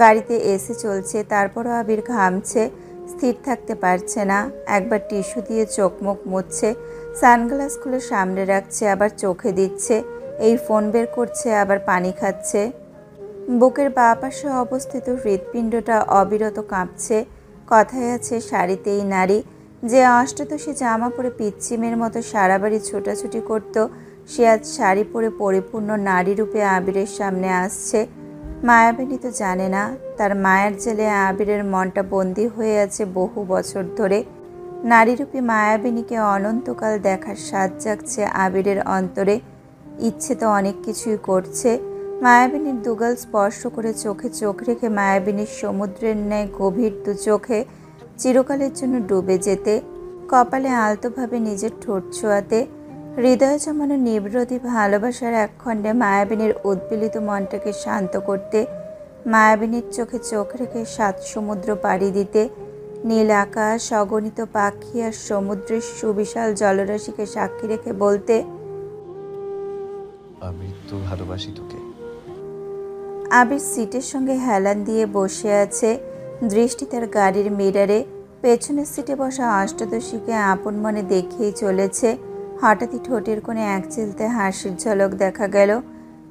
গাড়িতে এসি চলছে, তারপরও আবির ঘামছে, স্থির থাকতে পারছে না। একবার টিস্যু দিয়ে চোখ মুখ মুছছে, সানগ্লাস খুলে সামনে রাখছে, আবার চোখে দিচ্ছে, এই ফোন বের করছে, আবার পানি খাচ্ছে। বুকের বাঁ পাশে অবস্থিত হৃৎপিণ্ডটা অবিরত কাঁপছে। কথায় আছে, শাড়িতেই নারী। যে অষ্টাদশী জামা পরে পিচ্চিমের মতো সারা বাড়ি ছোটাছুটি করত, সে আজ শাড়ি পরে পরিপূর্ণ নারী রূপে আবিরের সামনে আসছে। মায়াবিনী তো জানে না, তার মায়ের জেলে আবিরের মনটা বন্দী হয়ে আছে বহু বছর ধরে। নারীরূপী মায়াবিনীকে অনন্তকাল দেখার স্বাদ জাগছে আবিরের অন্তরে। ইচ্ছে তো অনেক কিছুই করছে। মায়াবিনীর দুগাল স্পর্শ করে চোখে চোখ রেখে মায়াবিনীর সমুদ্রের ন্যায় গভীর দু চোখে চিরকালের জন্য ডুবে যেতে, কপালে আলতোভাবে নিজের ঠোঁট ছোঁয়াতে, হৃদয়ে জমানো নিবৃতি ভালোবাসার একখণ্ডে মায়াবিনীর উদ্বেলিত মনটাকে শান্ত করতে, মায়াবিনীর চোখে চোখ রেখে 7 সমুদ্র পাড়ি দিতে, নীল আকাশ, অগণিত পাখি আর সমুদ্রের সুবিশাল জলরাশিকে সাক্ষী রেখে বলতে, আমি তো ভালোবাসি তোকে। আবির সিটের সঙ্গে হেলান দিয়ে বসে আছে, দৃষ্টি তার গাড়ির মিরারে। পেছনের সিটে বসা অষ্টাদশীকে আপন মনে দেখেই চলেছে। হঠাৎই ঠোঁটের কোণে এক চিলতে হাসির ঝলক দেখা গেল।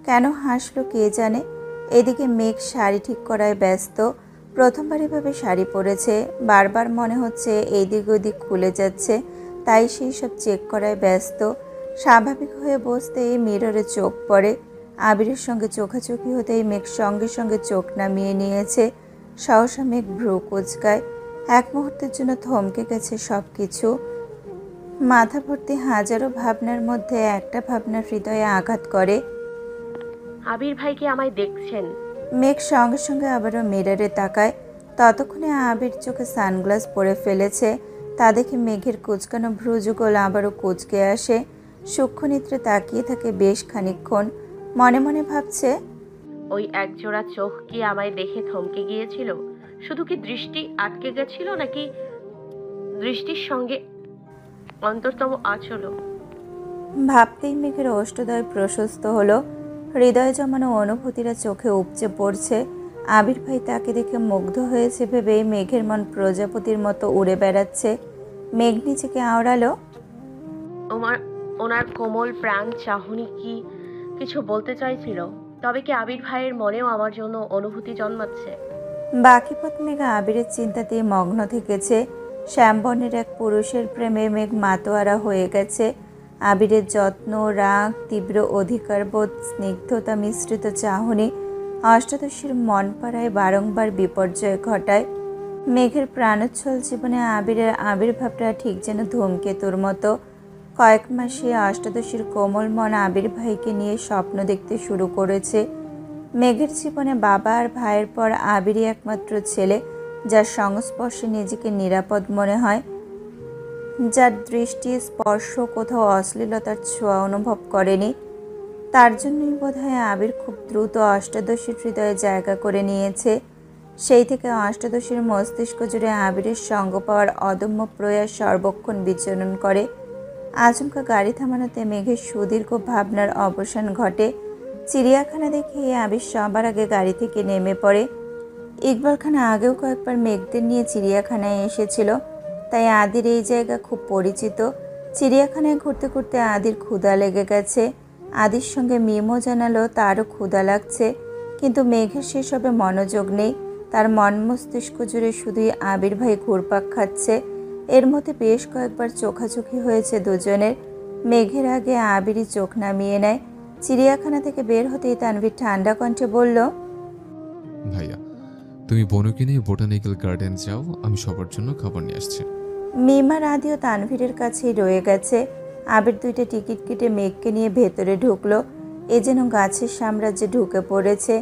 কেন হাসলো কে জানে। এদিকে মেঘ শাড়ি ঠিক করায় ব্যস্ত। প্রথমবার এভাবে শাড়ি পরেছে, বারবার মনে হচ্ছে এইদিক ওদিক খুলে যাচ্ছে, তাই সেই সব চেক করায় ব্যস্ত। স্বাভাবিক হয়ে বসতেই মিররে চোখ পড়ে। আবিরের সঙ্গে চোখাচোখি হতেই মেঘ সঙ্গে সঙ্গে চোখ নামিয়ে নিয়েছে। সহসা মেঘ ভ্রু কুঁচকায়। এক মুহূর্তের জন্য থমকে গেছে সব কিছু। মাথা ভর্তি হাজারো ভাবনার মধ্যে একটা ভাবনা হৃদয়ে আঘাত করে। আবির ভাই কি আমায় দেখছেন? মেঘ সঙ্গে সঙ্গে আবারও মিররে তাকায়। ততক্ষণে আবির চোখে সানগ্লাস পরে ফেলেছে। তা দেখে মেঘের কুচকানো ভ্রুযুগল আবারও কুচকে আসে। সূক্ষ্ম নেত্রে তাকিয়ে থাকে বেশ খানিকক্ষণ। মনে মনে ভাবছে, ওই একজোড়া চোখ কি আমায় দেখে থমকে গিয়েছিল? শুধু কি দৃষ্টি আটকে গেছিল, নাকি দৃষ্টির সঙ্গে অন্তরতম আচলো? ভাবতেই মেঘের অষ্টদয় প্রশস্ত হলো। হৃদয়ে জমানো অনুভূতিরা চোখে উপচে পড়ছে। আবির ভাই তাকে দেখে মুগ্ধ হয়েছে ভেবে মেঘের মন প্রজাপতির মতো উড়ে বেড়াচ্ছে। মেঘ নিজেকে আওড়ালো, ওনার কোমল প্রাণ চাহনি কি কিছু বলতে চাইছিল? তবে কি আবির ভাইয়ের মনেও আমার জন্য অনুভূতি জন্মাচ্ছে? বাকি পথ মেঘা আবিরের চিন্তাতেই মগ্ন থেকেছে। শ্যামবর্ণের এক পুরুষের প্রেমে মেঘ মাতোয়ারা হয়ে গেছে। আবিরের যত্ন, রাগ, তীব্র অধিকারবোধ, স্নিগ্ধতা মিশ্রিত চাহনি অষ্টাদশীর মন পাড়ায় বারংবার বিপর্যয় ঘটায়। মেঘের প্রাণোচ্ছল জীবনে আবিরের আবির্ভাবটা ঠিক যেন ধূমকেতুর মতো। কয়েক মাসে অষ্টাদশীর কোমল মন আবির ভাইকে নিয়ে স্বপ্ন দেখতে শুরু করেছে। মেঘের জীবনে বাবা আর ভাইয়ের পর আবিরই একমাত্র ছেলে, যার সংস্পর্শে নিজেকে নিরাপদ মনে হয়, যার দৃষ্টি স্পর্শ কোথাও অশ্লীলতার ছোঁয়া অনুভব করেনি। তার জন্যই বোধহয় আবির খুব দ্রুত অষ্টাদশীর হৃদয়ে জায়গা করে নিয়েছে। সেই থেকে অষ্টাদশীর মস্তিষ্ক জুড়ে আবিরের সঙ্গ পাওয়ার অদম্য প্রয়াস সর্বক্ষণ বিচরণ করে। আচমকা গাড়ি থামানোতে মেঘের সুদীর্ঘ ভাবনার অবসান ঘটে। চিড়িয়াখানা দেখে আবির সবার আগে গাড়ি থেকে নেমে পড়ে। ইকবাল খান আগেও কয়েকবার মেঘদের নিয়ে চিড়িয়াখানায় এসেছিল, তাই আদির এই জায়গা খুব পরিচিত। চিড়িয়াখানায় ঘুরতে ঘুরতে আদির ক্ষুধা লেগে গেছে। আদির সঙ্গে মিমও জানালো তারও ক্ষুধা লাগছে, কিন্তু মেঘের সেসবে মনোযোগ নেই। তার মন মস্তিষ্ক জুড়ে শুধুই আবির ভাই ঘুরপাক খাচ্ছে। এর মধ্যে বেশ কয়েকবার চোখাচোখি হয়েছে দুজনের। মেঘের আগে আবিরই চোখ নামিয়ে নেয়। চিড়িয়াখানা থেকে বের হতেই তানভীর ঠান্ডা কণ্ঠে বলল, ভাইয়া তুমি বনুকে নিয়ে বোটানিক্যাল গার্ডেন যাও, আমি সবার জন্য খাবার নিয়ে আসছি। মিমার আদিও তানভীরের কাছেই রয়ে গেছে। আবির 2টা টিকিট কেটে মেঘকে নিয়ে ভেতরে ঢুকলো। এ যেন গাছের সাম্রাজ্যে ঢুকে পড়েছে।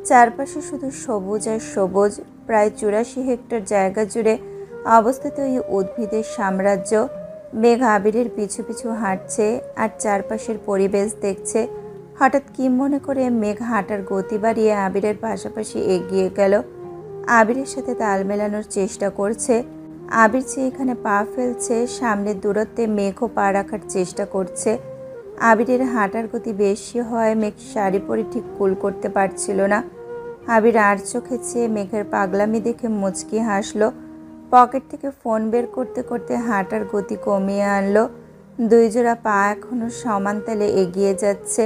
চারপাশে শুধু সবুজ আর সবুজ। প্রায় 84 হেক্টর জায়গা জুড়ে অবস্থিত এই উদ্ভিদের সাম্রাজ্য। মেঘ আবিরের পিছু পিছু হাঁটছে আর চারপাশের পরিবেশ দেখছে। হঠাৎ কি মনে করে মেঘ হাঁটার গতি বাড়িয়ে আবিরের পাশাপাশি এগিয়ে গেল। আবিরের সাথে তাল মেলানোর চেষ্টা করছে। আবির যে এখানে পা ফেলছে, সামনের দূরত্বে মেঘও পা রাখার চেষ্টা করছে। আবিরের হাঁটার গতি বেশি হওয়ায় মেঘ শাড়ি পরে ঠিক কুল করতে পারছিল না। আবির আর চোখে চেয়ে মেঘের পাগলামি দেখে মুচকি হাসলো। পকেট থেকে ফোন বের করতে করতে হাঁটার গতি কমিয়ে আনলো। 2 জোড়া পা এখনো সমান তালে এগিয়ে যাচ্ছে।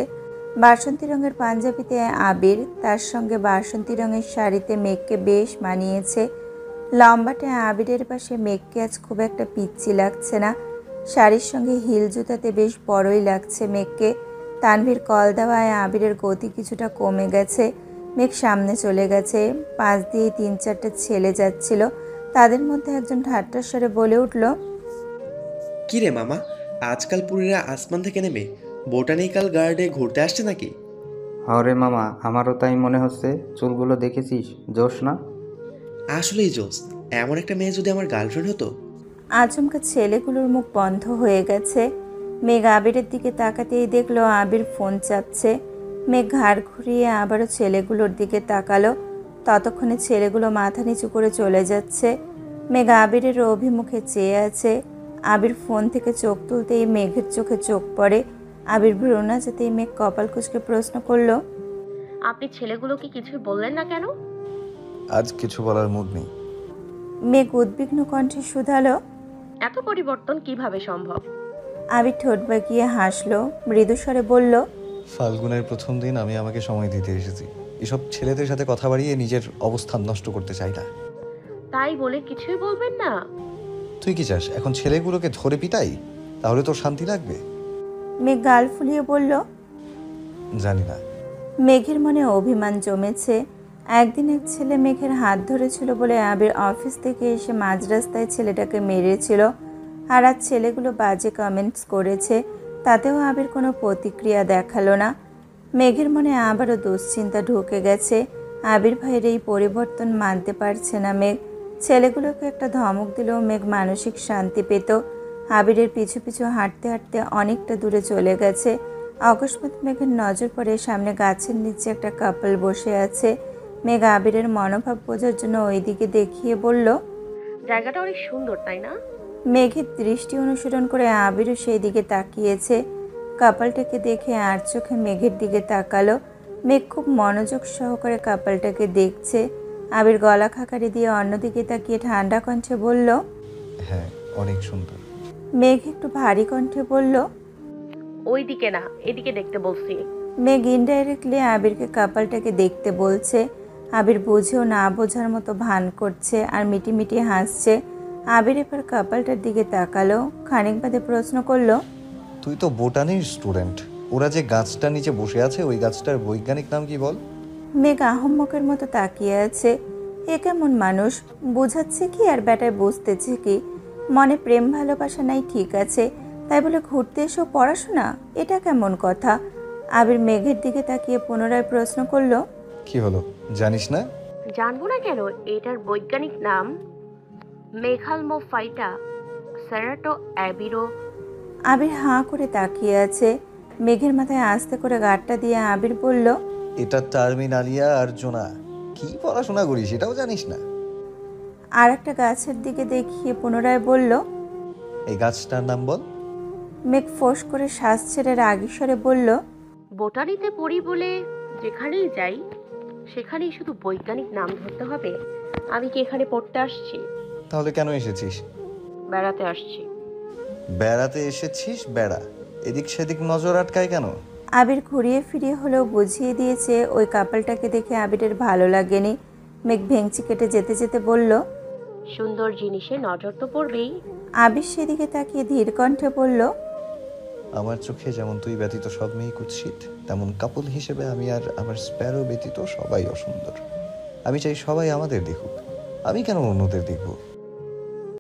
বাসন্তী রঙের পাঞ্জাবিতে আবির, তার সঙ্গে বাসন্তী রঙের শাড়িতে মেঘকে বেশ মানিয়েছে। লম্বাটে আবিরের পাশে মেঘকে আজ খুব একটা পিচ্ছি লাগছে না। শাড়ির সঙ্গে হিল জুতাতে বেশ বড়ই লাগছে মেঘকে। তানভীর কল দেওয়ায় আবিরের গতি কিছুটা কমে গেছে। মেঘ সামনে চলে গেছে। পাশ দিয়ে 3-4টা ছেলে যাচ্ছিল। তাদের মধ্যে একজন ঠাট্টার স্বরে বলে উঠল, কি রে মামা, আজকাল পুরীরা আসমান থেকে নেমে বোটানিক্যাল গার্ডে ঘুরতে আসছে নাকি? হরে মামা, আমারও তাই মনে হচ্ছে। চুলগুলো দেখেছিস, জোশ না? আসলেই জোস। এমন একটা মেয়ে যদি আমার গার্লফ্রেন্ড হতো। আচমকা ছেলেগুলোর মুখ বন্ধ হয়ে গেছে। মেঘ আবিরের দিকে তাকাতেই দেখলো আবির ফোন চাপছে। মেঘ ঘাড় ঘুরিয়ে আবারও ছেলেগুলোর দিকে তাকালো। ততক্ষণে ছেলেগুলো মাথা নিচু করে চলে যাচ্ছে। মেঘ আবিরের অভিমুখে চেয়ে আছে। আবির ফোন থেকে চোখ তুলতেই মেঘের চোখে চোখ পড়ে। আবির ভ্রুনা যেতেই মেঘ কপাল কুঁচকে প্রশ্ন করলো, আপনি ছেলেগুলোকে কিছুই বললেন না কেন? আজ কিছু বলার মুড নেই। মেঘ উদ্বিগ্ন কণ্ঠে শুধালো, এত পরিবর্তন কিভাবে সম্ভব? আবির ঠোঁট বাঁকিয়ে হাসলো। মৃদুস্বরে বলল, ফাল্গুনের প্রথম দিন আমি আমাকে সময় দিতে এসেছি। এসব ছেলেদের সাথে কথা বাড়িয়ে নিজের অবস্থান নষ্ট করতে চাই না। তাই বলে কিছুই বলবেন না? তুই কি চাস এখন ছেলেগুলোকে ধরে পিটাই? তাহলে তোর শান্তি লাগবে? মেঘ গাল ফুলিয়ে বলল, জানি না। মেঘের মনে অভিমান জমেছে। একদিন এক ছেলে মেঘের হাত ধরেছিল বলে আবির অফিস থেকে এসে মাঝ রাস্তায় ছেলেটাকে মেরেছিল। আর আজ ছেলেগুলো বাজে কমেন্টস করেছে, তাতেও আবির কোনো প্রতিক্রিয়া দেখালো না। মেঘের মনে আবারও দুশ্চিন্তা ঢুকে গেছে। আবির ভাইয়ের এই পরিবর্তন মানতে পারছে না মেঘ। ছেলেগুলোকে একটা ধমক দিলেও মেঘ মানসিক শান্তি পেত। আবিরের পিছু পিছু হাঁটতে হাঁটতে অনেকটা দূরে চলে গেছে। অকস্মাৎ মেঘের নজর পড়ে সামনে গাছের নিচে একটা কাপল বসে আছে। মেঘ আবিরের মনোভাব বোঝার জন্য ওইদিকে দেখিয়ে বলল, জায়গাটা অনেক সুন্দর, তাই না? মেঘের দৃষ্টি অনুসরণ করে আবিরও সেই দিকে তাকিয়েছে। কাপলটাকে দেখে আর চোখে মেঘের দিকে তাকালো। মেঘ খুব মনোযোগ সহকারে কাপলটাকে দেখছে। আবির গলা খাকারি দিয়ে অন্যদিকে তাকিয়ে ঠান্ডা কণ্ঠে বলল, হ্যাঁ, অনেক সুন্দর। মেঘ একটু ভারী কণ্ঠে বলল, ওই দিকে না, এদিকে দেখতে বলছি। মেঘ ইনডাইরেক্টলি আবিরকে কাপলটাকে দেখতে বলছে। আবির বুঝেও না বোঝার মতো ভান করছে আর মিটিমিটি হাসছে। আবির এবার কাপলটার দিকে তাকালো। খানিক বাদে প্রশ্ন করলো, তুই তো বোটানির স্টুডেন্ট। ওরা যে গাছটার নিচে বসে আছে, ওই গাছটার বৈজ্ঞানিক নাম কি বল? মেঘ আহম্মকের মতো তাকিয়ে আছে। এ কেমন মানুষ, বোঝাচ্ছে কি আর বেটায় বুঝতেছে কি? মনে প্রেম ভালোবাসা নাই ঠিক আছে, তাই বলে ঘুরতে এসেও পড়াশোনা? এটা কেমন কথা? আবির মেঘের দিকে তাকিয়ে পুনরায় প্রশ্ন করলো, কি হলো, জানিস না? জানবো না কেন? এটার বৈজ্ঞানিক নাম মেঘালমোফাইটা সেরাটো অ্যাবিরো। আবির হাঁ করে তাকিয়ে আছে। মেঘের মাথায় আস্তে করে গাঁটটা দিয়ে আবির বলল, এটা টার্মিনালিয়া আর্জুনা। কি পড়াশোনা করিস সেটাও জানিস না? আর একটা গাছের দিকে দেখিয়ে পুনরায় বলল, এই গাছটার নাম বল। মেঘ ফোঁস করে শ্বাস ছেড়ে রাগী স্বরে বলল, বোটানিতে পড়ি বলে যেখানেই যাই সেখানেই শুধু বৈজ্ঞানিক নাম ধরতে হবে? আমি কি এখানে পড়তে আসছি? তাহলে কেন এসেছিস? বেড়াতে আসছি। বেড়াতে এসেছিস বেড়া, এদিক সেদিক নজর আটকায় কেন? আবির ঘুরিয়ে ফিরিয়ে হলেও বুঝিয়ে দিয়েছে ওই কাপলটাকে দেখে আবিরের ভালো লাগেনি। মেঘ ভেঙচি কেটে যেতে যেতে বলল, সুন্দর জিনিসে নজর তো পড়বেই। আবির সেদিকে তাকিয়ে ধীর কণ্ঠে বলল, আমার চোখে যেমন তুই ব্যতীত সব মেয়ে কুৎসিত, তেমন কাপল হিসেবে আমি আর আমার স্প্যারো ব্যতীত সবাই অসুন্দর। আমি চাই সবাই আমাদের দেখুক, আমি কেন অন্যদের দেখব?